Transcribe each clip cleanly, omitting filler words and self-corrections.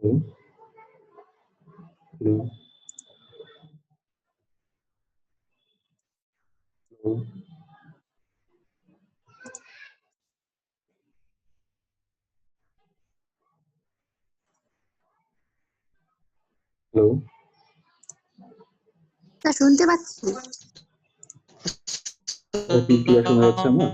Hello, hello, hello, hello. তা শুনতে পাচ্ছি। এটা কি ক্লিয়ার শোনা যাচ্ছে আমার?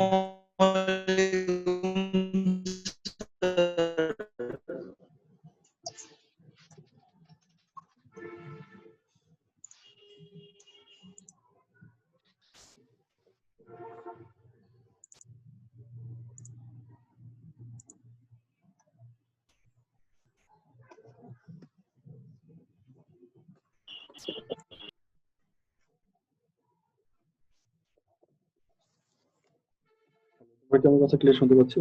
তোমরা কি আমার কথা ক্লিয়ার শুনতে পাচ্ছ?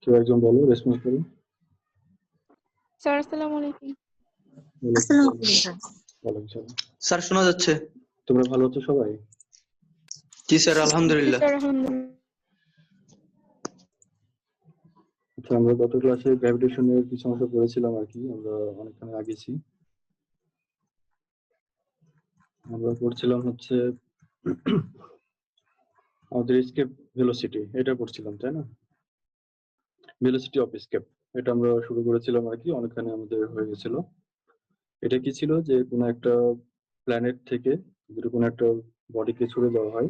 কেউ একজন বলো, রেসপন্স করো। স্যার আসসালামু আলাইকুম। আসসালামু আলাইকুম। ওয়ালাইকুম সালাম। স্যার শোনা যাচ্ছে? তোমরা ভালো আছো সবাই? জি স্যার, জি আলহামদুলিল্লাহ। স্যার আলহামদুলিল্লাহ। আচ্ছা, আমরা গত ক্লাসে গ্র্যাভিটেশনের কিছু অংশ পড়েছিলাম আর কি, আমরা অনেকখানি আগেছি। আমরা পড়ছিলাম হচ্ছে আমাদের এসকেপ ভেলোসিটি, এটা পড়ছিলাম তাই না? ভেলোসিটি অফ এসকেপ, এটা আমরা শুরু করেছিলাম আর কি, অনেকখানি আমাদের হয়ে গেছিল। এটা কি ছিল যে কোনো একটা প্ল্যানেট থেকে যদি কোনো একটা বডিকে ছুড়ে দেওয়া হয়,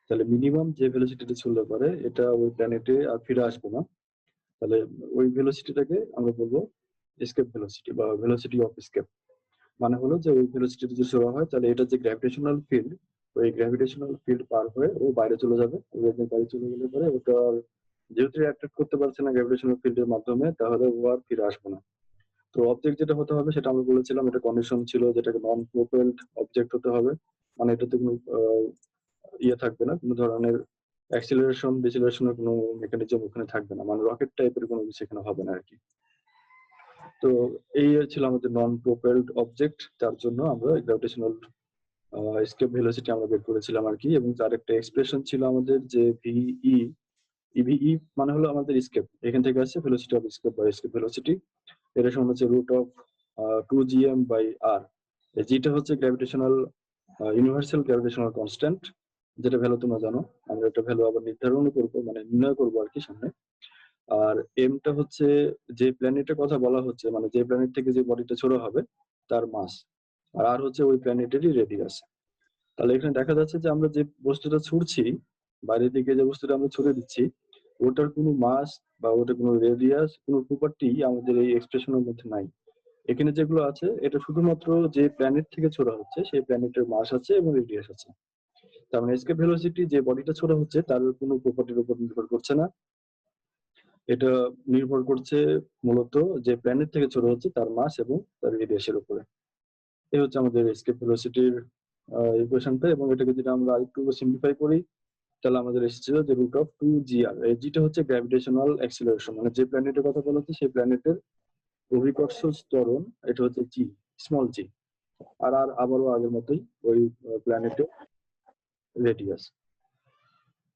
তাহলে মিনিমাম যে ভেলোসিটিটা ছুড়লে পারে এটা ওই প্ল্যানেটে আর ফিরে আসবে না। তাহলে ওই ভেলোসিটিটাকে আমরা বলবো এসকেপ ভেলোসিটি বা ভেলোসিটি অফ এসকেপ। মানে হলো যে ওই ভেলোসিটিতে যদি ছোড়া হয় তাহলে এটা যে গ্র্যাভিটেশনাল ফিল্ড, ওই গ্র্যাভিটেশনাল ফিল্ড পার হয়ে ও বাইরে চলে যাবে। বাইরে চলে গেলে পরে ওটা আর যেহেতু অ্যাট্রাক্ট করতে পারছে না গ্র্যাভিটেশনাল ফিল্ডের মাধ্যমে, তাহলে ও আর ফিরে আসবে না। তো অবজেক্ট যেটা হতে হবে সেটা আমরা বলেছিলাম, এটা কন্ডিশন ছিল, যেটাকে নন প্রোপেলড অবজেক্ট হতে হবে। মানে এটাতে কোনো ইয়ে থাকবে না, কোনো ধরনের অ্যাক্সিলারেশন ডিসিলারেশনের কোনো মেকানিজম ওখানে থাকবে না, মানে রকেট টাইপের কোনো কিছু এখানে হবে না আর কি। তো এই ছিল আমাদের নন প্রোপেলড অবজেক্ট, তার জন্য আমরা গ্র্যাভিটেশনাল এসকেপ ভেলোসিটি আমরা বের করেছিলাম আর কি। এবং তার একটা এক্সপ্রেশন ছিল আমাদের যে ভিই, ইভিই মানে হলো আমাদের স্কেপ, এখান থেকে আসছে ভেলোসিটি অফ স্কেপ বা স্কেপ ভেলোসিটি। এটা সমান হচ্ছে root of 2gm by R. যেটা হচ্ছে গ্র্যাভিটেশনাল ইউনিভার্সাল গ্র্যাভিটেশনাল কনস্ট্যান্ট, যেটা ভ্যালু তোমরা জানো। আমরা এটা ভ্যালু আবার নির্ধারণ করবো, মানে নির্ণয় করবো আর কি সামনে। আর এমটা হচ্ছে যে প্ল্যানেটের কথা বলা হচ্ছে, মানে যে প্ল্যানেট থেকে যে বডিটা ছোড়া হবে তার মাস। আর আর হচ্ছে ওই প্ল্যানেটেরই রেডিয়াস। তাহলে এখানে দেখা যাচ্ছে যে আমরা যে বস্তুটা ছুড়ছি, বাইরের দিকে যে বস্তুটা আমরা ছুড়ে দিচ্ছি, ওটার কোনো মাস বা ওটার কোনো রেডিয়াস, কোনো প্রপার্টি আমাদের এই এক্সপ্রেশনের মধ্যে নাই। এখানে যেগুলো আছে এটা শুধুমাত্র যে প্ল্যানেট থেকে ছোড়া হচ্ছে সেই প্ল্যানেটের মাস আছে এবং রেডিয়াস আছে। তার মানে এসকেপ ভেলোসিটি যে বডিটা ছোড়া হচ্ছে তার কোনো প্রপার্টির উপর নির্ভর করছে না, এটা নির্ভর করছে মূলত যে প্ল্যানেট থেকে ছোড়া হচ্ছে তার মাস এবং তার রেডিয়াসের উপরে। এই হচ্ছে আমাদের এসকেপ ভেলোসিটির ইকুয়েশনটা। এবং এটাকে যদি আমরা আরেকটু সিম্পলিফাই করি, তাহলে আমাদের এসেছিল যে রুট অফ 2gr। এই জিটা হচ্ছে গ্র্যাভিটেশনাল অ্যাক্সিলারেশন, মানে যে প্ল্যানেটের কথা বলা হচ্ছে সেই প্ল্যানেটের অভিকর্ষ ত্বরণ, এটা হচ্ছে জি, স্মল জি। আর আর আবারও আগের মতোই ওই প্ল্যানেটের রেডিয়াস।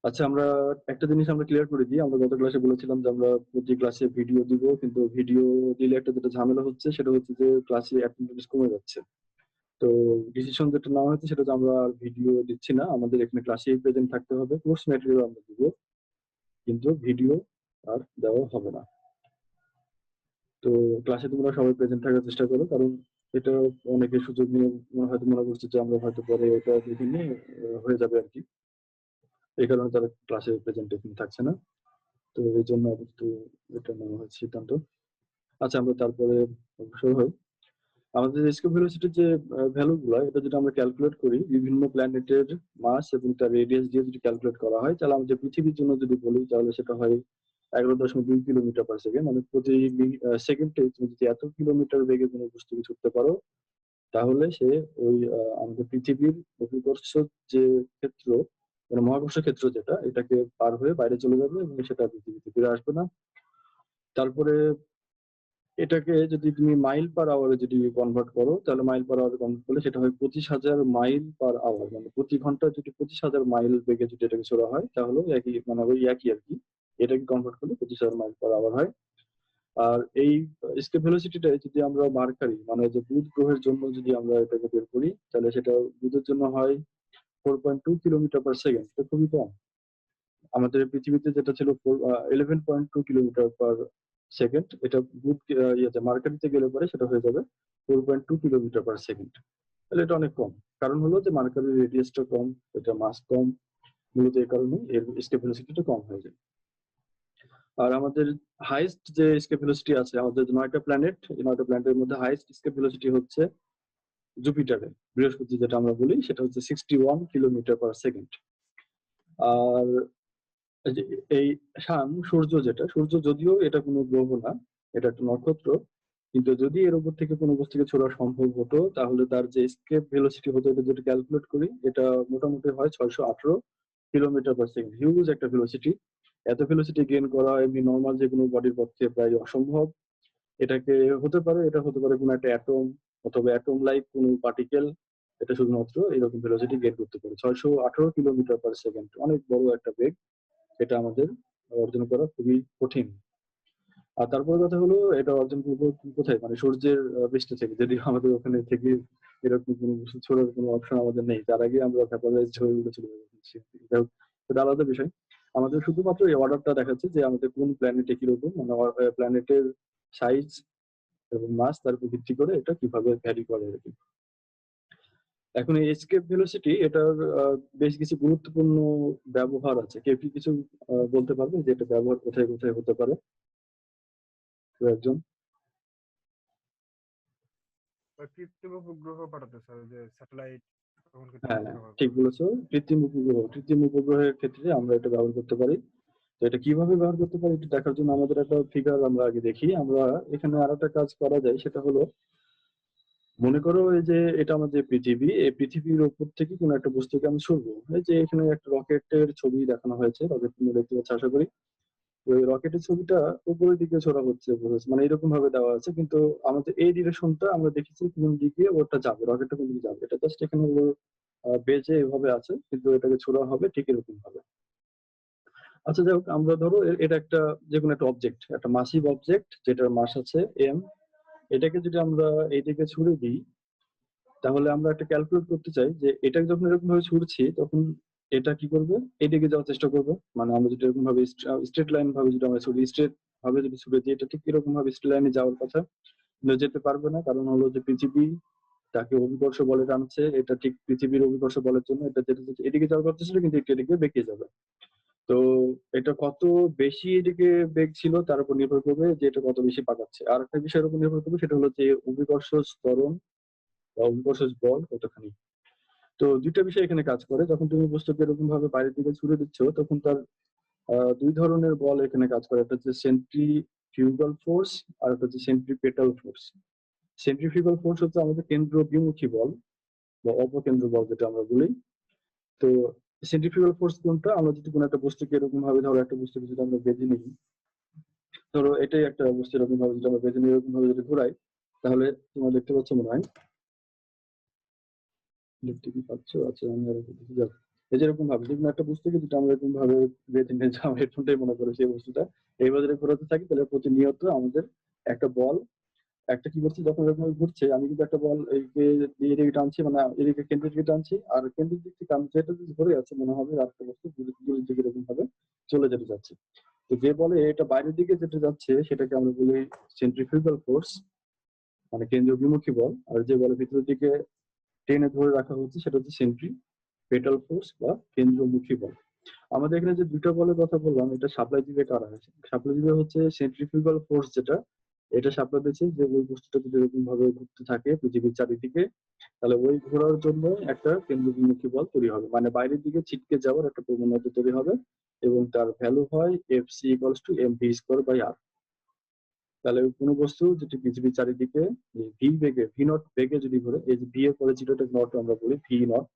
আচ্ছা, আমরা একটা জিনিস আমরা ক্লিয়ার করে দিই। আমরা গত ক্লাসে বলেছিলাম যে আমরা প্রতি ক্লাসে ভিডিও দিব, কিন্তু ভিডিও দিলে একটা যেটা ঝামেলা হচ্ছে সেটা হচ্ছে যে ক্লাসে অ্যাটেন্ডেন্স কমে যাচ্ছে। তো ডিসিশন যেটা নেওয়া হয়েছে সেটা হচ্ছে আমরা আর ভিডিও দিচ্ছি না, আমাদের এখানে ক্লাসেই প্রেজেন্ট থাকতে হবে। কোর্স ম্যাটেরিয়াল আমরা দিব, কিন্তু ভিডিও আর দেওয়া হবে না। তো ক্লাসে তোমরা সবাই প্রেজেন্ট থাকার চেষ্টা করো, কারণ এটা অনেকে সুযোগ নিয়ে হয়তো মনে করছে যে আমরা হয়তো পরে এটা দেখে নিয়ে হয়ে যাবে আর কি। এই কারণে তারা ক্লাসে প্রেজেন্টেশন থাকছে না। তো এই জন্য একটু এটা নেওয়া হয়েছে সিদ্ধান্ত। আচ্ছা, আমরা তারপরে অগ্রসর হই। আমাদের স্কোপ ভেলোসিটির যে ভ্যালু গুলো, এটা যদি আমরা ক্যালকুলেট করি বিভিন্ন প্ল্যানেটের মাস এবং তার রেডিয়াস দিয়ে যদি ক্যালকুলেট করা হয়, তাহলে আমাদের পৃথিবীর জন্য যদি বলি তাহলে সেটা হয় 11.2 কিলোমিটার পার সেকেন্ড। মানে প্রতি সেকেন্ডে তুমি যদি এত কিলোমিটার বেগে কোনো বস্তুকে ছুটতে পারো, তাহলে সে ওই আমাদের পৃথিবীর অভিকর্ষ যে ক্ষেত্র, মানে মহাকর্ষ ক্ষেত্র যেটা, এটাকে পার হয়ে বাইরে চলে যাবে এবং সেটা পৃথিবীতে ফিরে আসবে না। তারপরে এটাকে যদি তুমি মাইল পার আওয়ারে যদি কনভার্ট করো, তাহলে মাইল পার আওয়ারে কনভার্ট করলে সেটা হয় 25,000 মাইল পার আওয়ার। মানে প্রতি ঘন্টায় যদি 25,000 মাইল বেগে যদি এটাকে ছোড়া হয়, তাহলে একই মানে ওই একই আর কি। এটাকে কনভার্ট করলে 25,000 মাইল পার আওয়ার হয়। আর এই এসকেপ ভেলোসিটিটা যদি আমরা মার্কারি মানে যে বুধ গ্রহের জন্য যদি আমরা এটাকে বের করি, তাহলে সেটা বুধের জন্য হয় 4.2 কিলোমিটার পার সেকেন্ড। এটা খুবই কম। আমাদের পৃথিবীতে যেটা ছিল 11.2 কিলোমিটার পার সেকেন্ড, এটা বুধ ইয়েতে মার্কারিতে গেলে পরে সেটা হয়ে যাবে 4.2 কিলোমিটার পার সেকেন্ড। তাহলে এটা অনেক কম। কারণ হলো যে মার্কারির রেডিয়াসটা কম, এটা মাস কম, মূলত এই কারণে এর এসকেপ ভেলোসিটিটা কম হয়ে যায়। আর আমাদের হাইস্ট যে এসকেপ ভেলোসিটি আছে, আমাদের যে 9টা প্ল্যানেট, এই 9টা প্ল্যানেটের মধ্যে হাইস্ট এসকেপ ভেলোসিটি হচ্ছে জুপিটারে, বৃহস্পতি যেটা আমরা বলি, সেটা হচ্ছে 61 কিলোমিটার পার সেকেন্ড। আর এই যে এই সূর্য যেটা, সূর্য যদিও এটা কোনো গ্রহ না, এটা একটা নক্ষত্র, কিন্তু যদি এর উপর থেকে কোনো বস্তুকে ছোড়া সম্ভব হতো, তাহলে তার যে এসকেপ ভেলোসিটি হতো, এটা যদি ক্যালকুলেট করি, এটা মোটামুটি হয় 618 কিলোমিটার পার সেকেন্ড। হিউজ একটা ভেলোসিটি। এত ভেলোসিটি গেইন করা এমনি নর্মাল যে কোনো বডির পক্ষে প্রায় অসম্ভব। এটাকে হতে পারে, এটা হতে পারে কোনো একটা অ্যাটম অথবা অ্যাটম লাইক কোনো পার্টিকেল, এটা শুধুমাত্র এরকম ভেলোসিটি গেইন করতে পারে। 618 কিলোমিটার পার সেকেন্ড, অনেক বড় একটা বেগ। এটা আমাদের অর্জন করা খুবই কঠিন। আর তারপরে কথা হলো, এটা অর্জন করবো কোথায়, মানে সূর্যের পৃষ্ঠ থেকে। যদি আমাদের ওখানে থেকে এরকম কোনো কিছু ছোড়ার কোনো অপশন আমাদের নেই, তার আগে আমরা ভ্যাপারাইজড হয়ে উঠে চলে যাবো। এটা আলাদা বিষয়। আমাদের শুধুমাত্র এই অর্ডারটা দেখাচ্ছে যে আমাদের কোন প্ল্যানেটে কিরকম, মানে প্ল্যানেটের সাইজ এবং মাস, তার উপর ভিত্তি করে এটা কিভাবে ভ্যারি করে আর কি। এখন এই এসকেপ ভেলোসিটি, এটার বেশ কিছু গুরুত্বপূর্ণ ব্যবহার আছে। কেউ কি কিছু বলতে পারবে যে এটা ব্যবহার কোথায় কোথায় হতে পারে? কেউ একজন? কৃত্রিম উপগ্রহ পাঠাতে স্যার, যে স্যাটেলাইট তখন কিন্তু হ্যাঁ, আমরা ব্যবহার ঠিক করতে পারি। বলেছো। কৃত্রিম উপগ্রহের ক্ষেত্রে আমরা এটা ব্যবহার করতে পারি। তো এটা কিভাবে ব্যবহার করতে পারি, এটা দেখার জন্য আমাদের একটা ফিগার আমরা আগে দেখি। আমরা এখানে আর একটা কাজ করা যায়, সেটা হলো, মনে করো এই যে এটা আমাদের পৃথিবী, এই পৃথিবীর উপর থেকে কোনো একটা বস্তুকে আমি ছুড়বো। এই যে এখানে একটা রকেটের ছবি দেখানো হয়েছে, রকেট তুমি দেখতে পাচ্ছ আশা করি। তো এই রকেটের ছবিটা উপরের দিকে ছোড়া হচ্ছে, মানে এরকম ভাবে দেওয়া আছে, কিন্তু আমাদের এই ডিরেকশনটা আমরা দেখেছি কোন দিকে ওটা যাবে, রকেটটা কোন দিকে যাবে, এটা জাস্ট এখানে বেজে এভাবে আছে, কিন্তু এটাকে ছোড়া হবে ঠিক এরকম ভাবে। আচ্ছা, যাই হোক, আমরা ধরো এটা একটা যে কোনো একটা অবজেক্ট, একটা মাসিভ অবজেক্ট যেটার মাস আছে এম। এটাকে যদি আমরা এইদিকে ছুড়ে দিই, তাহলে আমরা একটা ক্যালকুলেট করতে চাই যে এটাকে যখন এরকম ভাবে ছুড়ছি, তখন এটা কি করবে, এদিকে যাওয়ার চেষ্টা করবে। মানে আমরা যদি এরকম ভাবে স্ট্রেট লাইন ভাবে যদি আমরা ছুড়ি, স্ট্রেট ভাবে যদি ছুড়ে দিই, এটা ঠিক এরকম ভাবে স্ট্রেট লাইনে যাওয়ার কথা, কিন্তু যেতে পারবে না। কারণ হলো যে পৃথিবী তাকে অভিকর্ষ বলে টানছে। এটা ঠিক পৃথিবীর অভিকর্ষ বলের জন্য এটা যেটা যেটা এদিকে যাওয়ার কথা ছিল, কিন্তু একটু এদিকে বেঁকে যাবে। তো এটা কত বেশি এদিকে বেগ ছিল তার উপর নির্ভর করবে যে এটা কত বেশি পাকাচ্ছে। আর একটা বিষয়ের উপর নির্ভর করবে, সেটা হলো যে অভিকর্ষ ত্বরণ বা অভিকর্ষ বল কতখানি। তো দুইটা বিষয় এখানে কাজ করে। যখন তুমি বস্তুকে এরকম ভাবে বাইরের দিকে ছুড়ে দিচ্ছ, তখন তার দুই ধরনের বল এখানে কাজ করে। একটা হচ্ছে সেন্ট্রিফিউগাল ফোর্স, আর একটা হচ্ছে সেন্ট্রিপেটাল ফোর্স। সেন্ট্রিফিউগাল ফোর্স হচ্ছে আমাদের কেন্দ্র বিমুখী বল বা অপকেন্দ্র বল যেটা আমরা বলি। তো সেন্ট্রিফিউগাল ফোর্স কোনটা, আমরা যদি কোনো একটা বস্তুকে এরকম ভাবে, ধরো একটা বস্তুকে যদি আমরা বেঁধে নিই, ধরো এটাই একটা বস্তু, এরকম ভাবে যদি আমরা বেঁধে নিই, এরকম ভাবে যদি ঘোরাই, তাহলে তোমরা দেখতে পাচ্ছ মনে হয়, দেখতে কি পাচ্ছ? আচ্ছা, আমি আর একটু দেখি। যাক, এই যে এরকম ভাবে যেকোনো একটা বস্তুকে যেটা আমরা এরকম ভাবে বেঁধে নিয়ে যে আমরা হেডফোনটাই মনে করে সেই বস্তুটা এইভাবে যদি ঘোরাতে থাকি, তাহলে প্রতিনিয়ত আমাদের একটা বল, একটা কি করছে, যখন এরকম ভাবে ঘুরছে, আমি কিন্তু একটা বল এইকে দিয়ে এদিকে টানছি, মানে এদিকে কেন্দ্রের দিকে টানছি, আর কেন্দ্রের দিক থেকে আমি যেটা যদি ধরে আছে, মনে হবে আর একটা বস্তু দূরের দিকে এরকম ভাবে চলে যেতে যাচ্ছে। তো যে বলে এটা বাইরের দিকে যেতে যাচ্ছে, সেটাকে আমরা বলি সেন্ট্রিফিউগাল ফোর্স, মানে কেন্দ্রীয় বিমুখী বল। আর যে বলে ভিতরের দিকে টেনে ধরে রাখা হচ্ছে, সেটা হচ্ছে সেন্ট্রিপেটাল ফোর্স বা কেন্দ্রমুখী বল। আমাদের এখানে যে দুইটা বলের কথা বললাম, এটা সাপ্লাই দিবে কারা? সাপ্লাই দিবে হচ্ছে সেন্ট্রিফিউগাল ফোর্স যেটা, এটা সাপ্লাই দিচ্ছে যে ওই বস্তুটা যদি এরকম ভাবে ঘুরতে থাকে পৃথিবীর চারিদিকে, তাহলে ওই ঘোরার জন্য একটা কেন্দ্রবিমুখী বল তৈরি হবে, মানে বাইরের দিকে ছিটকে যাওয়ার একটা প্রবণতা তৈরি হবে, এবং তার ভ্যালু হয় FC equals to M V square by R. তাহলে কোনো বস্তু যেটি পৃথিবীর চারিদিকে ভি বেগে, ভি নট বেগে যদি ঘুরে, এই যে ভি এর পরে জিরোটা নট আমরা বলি ভি নট,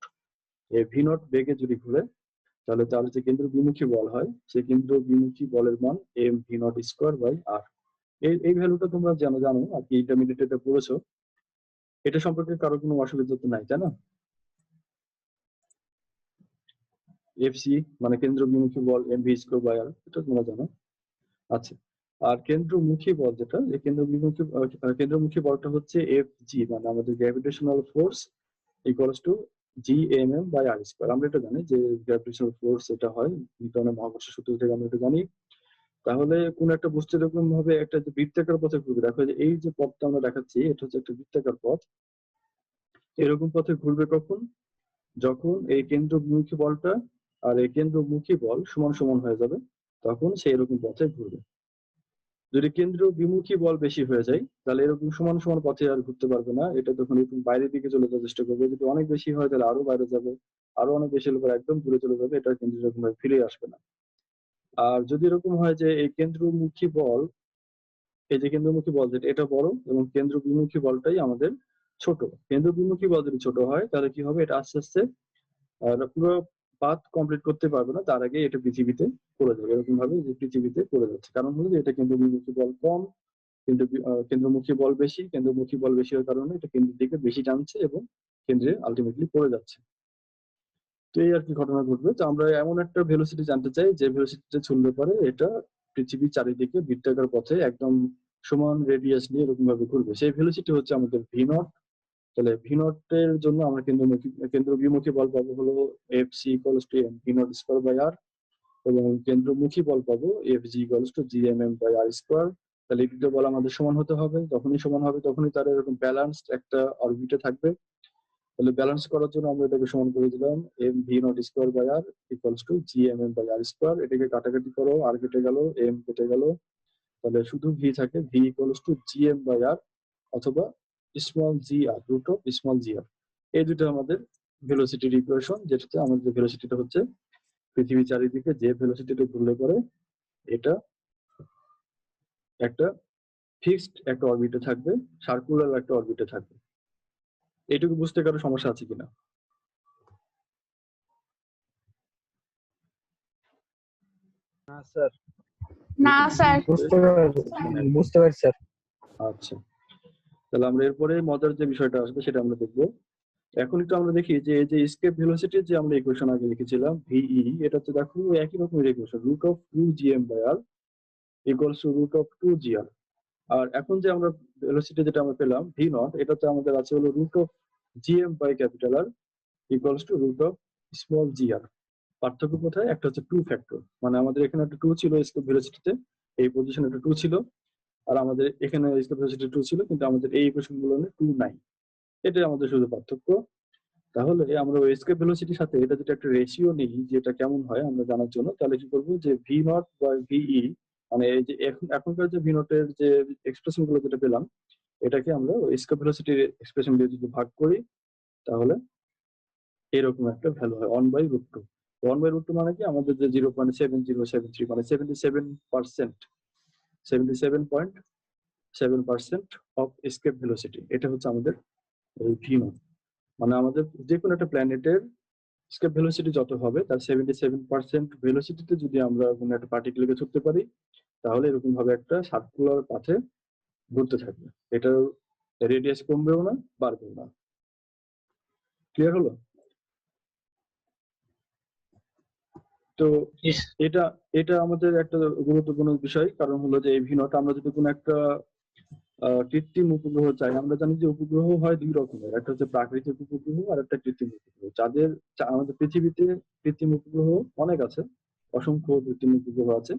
এই ভি নট বেগে যদি ঘুরে, তাহলে তার যে কেন্দ্র বিমুখী বল হয়, সেই কেন্দ্র বিমুখী বলের মান M V not square by R. এই ভ্যালুটা তোমরা জানো জানো আর কি, ইন্টারমিডিয়েটে পড়েছো। এটা সম্পর্কে কারো কোনো অসুবিধা তো নাই, তাই না? এফসি মানে কেন্দ্রবিমুখী বল এমভি স্কোয়ার বাই আর, এটা তোমরা জানো। আচ্ছা, আর কেন্দ্রমুখী বল যেটা, এই কেন্দ্রমুখী বলটা হচ্ছে এফ জি, মানে আমাদের gravitational force equals to G M M by R square. আমরা এটা জানি যে গ্র্যাভিটেশনাল ফোর্স এটা হয় নিউটনের মহাকর্ষ সূত্র থেকে, আমরা এটা জানি। তাহলে কোন একটা বস্তু এরকম ভাবে একটা যে বৃত্তাকার পথে ঘুরবে, দেখো যে এই যে পথটা আমরা দেখাচ্ছি এটা হচ্ছে একটা বৃত্তাকার পথ। এরকম পথে ঘুরবে কখন? যখন এই কেন্দ্রবিমুখী বলটা আর এই কেন্দ্রমুখী বল সমান সমান হয়ে যাবে, তখন সে এরকম পথে ঘুরবে। যদি কেন্দ্র বিমুখী বল বেশি হয়ে যায়, তাহলে এরকম সমান সমান পথে আর ঘুরতে পারবে না, এটা তখন এরকম বাইরের দিকে চলে যাওয়ার চেষ্টা করবে। যদি অনেক বেশি হয় তাহলে আরো বাইরে যাবে, আরো অনেক বেশি হলে পরে একদম দূরে চলে যাবে, এটা কিন্তু এরকম ভাবে ফিরে আসবে না। আর যদি এরকম হয় যে এই কেন্দ্রমুখী বল, এই যে কেন্দ্রমুখী বল যেটা এটা বড় এবং কেন্দ্র বিমুখী বলটাই আমাদের ছোট, কেন্দ্র বিমুখী বল যদি ছোট হয় তাহলে কি হবে, এটা আস্তে আস্তে পুরো পাথ কমপ্লিট করতে পারবে না, তার আগে এটা পৃথিবীতে পড়ে যাবে। এরকম ভাবে যে পৃথিবীতে পড়ে যাচ্ছে, কারণ হলো যে এটা কেন্দ্র বিমুখী বল কম, কিন্তু কেন্দ্রমুখী বল বেশি। কেন্দ্রমুখী বল বেশি হওয়ার কারণে এটা কেন্দ্রের দিকে বেশি টানছে এবং কেন্দ্রে আলটিমেটলি পড়ে যাচ্ছে। তো এই আর কি ঘটনা ঘটবে। তো আমরা এমন একটা ভেলোসিটি জানতে চাই যে ভেলোসিটিতে চললে পারে এটা পৃথিবীর চারিদিকে বৃত্তাকার পথে একদম সমান রেডিয়াস নিয়ে এরকম ভাবে ঘুরবে, সেই ভেলোসিটি হচ্ছে আমাদের ভি নট। তাহলে ভি নট এর জন্য আমরা কেন্দ্র বিমুখী বল পাবো হলো F C equals to M V not square by R, এবং কেন্দ্রমুখী বল পাবো F G equals to G M M by R square. তাহলে এই দুটো বল আমাদের সমান হতে হবে, যখনই সমান হবে তখনই তারা এরকম ব্যালেন্সড একটা অরবিটে থাকবে। তাহলে ব্যালেন্স করার জন্য আমরা এটাকে সমান করে দিলাম M V not square by R equals to G M M by R square. এটাকে কাটাকাটি করো, আর কেটে গেল, এম কেটে গেল, তাহলে শুধু ভি থাকে, V equals to G M by R অথবা small G R, root of small G R. এই দুটো আমাদের ভেলোসিটির ইকুয়েশন, যেটাতে আমাদের ভেলোসিটিটা হচ্ছে পৃথিবী চারিদিকে যে ভেলোসিটিটা ঘুরলে পরে এটা একটা ফিক্সড একটা অরবিটে থাকবে, সার্কুলার একটা অরবিটে থাকবে। এইটুকু বুঝতে কারো সমস্যা আছে কিনা? না স্যার, না স্যার। বুঝতে পারছি স্যার। আচ্ছা, তাহলে আমরা এরপরে মজার যে বিষয়টা আসবে সেটা আমরা দেখবো। এখন একটু আমরা দেখি যে এই যে স্কেপ ভেলোসিটি যে আমরা ইকুয়েশন আগে লিখেছিলাম ভিই, এটা হচ্ছে দেখো একই রকমের equation, root of two G M by R equals to root of two G R. আর এখন যে আমরা ভেলোসিটি যেটা আমরা পেলাম ভি নট, এটাতে আমাদের আছে হলো root of G M by capital R equals to root of small G R. পার্থক্য কোথায়? একটা হচ্ছে টু ফ্যাক্টর, মানে আমাদের এখানে একটা টু ছিল স্কেপ ভেলোসিটিতে, এই পজিশনে একটা টু ছিল, আর আমাদের এখানে স্কেপ ভেলোসিটি টু ছিল, কিন্তু আমাদের এই ইকুয়েশন গুলো টু নাই। এটাই আমাদের শুধু পার্থক্য। তাহলে আমরা ওই স্কেপ ভেলোসিটির সাথে এটা যেটা একটা রেশিও নিই, যেটা কেমন হয় আমরা জানার জন্য, তাহলে কি করবো যে ভি নট বা ভিই, মানে এই যে এখনকার যে ভি নটের যে এক্সপ্রেশন গুলো যেটা পেলাম, এটাকে আমরা ওই স্কেপ ভেলোসিটির এক্সপ্রেশন দিয়ে যদি ভাগ করি, তাহলে এরকম একটা ভ্যালু হয় 1/√2। 1/√2 মানে কি, আমাদের যে 0.7073 মানে 77%, 77.7% অফ এস্কেপ ভেলোসিটি, এটা হচ্ছে আমাদের এই ভি নট। মানে আমাদের যে কোনো একটা প্ল্যানেটের এস্কেপ ভেলোসিটি যত হবে তার 77% ভেলোসিটিতে যদি আমরা কোনো একটা পার্টিকেলকে ছুটতে পারি, তাহলে এরকম ভাবে একটা সার্কুলার পাথে ঘুরতে থাকবে, এটার রেডিয়াস কমবেও না বাড়বেও না। ক্লিয়ার হলো? তো এটা এটা আমাদের একটা গুরুত্বপূর্ণ বিষয়, কারণ হলো যে এই ভি নট আমরা যদি কোনো একটা কৃত্রিম উপগ্রহ চাই, আমরা জানি যে উপগ্রহ হয় দুই রকমের, একটা হচ্ছে প্রাকৃতিক উপগ্রহ আর একটা কৃত্রিম উপগ্রহ। আমাদের পৃথিবীতে কৃত্রিম উপগ্রহ অনেক আছে, অসংখ্য কৃত্রিম উপগ্রহ আছে,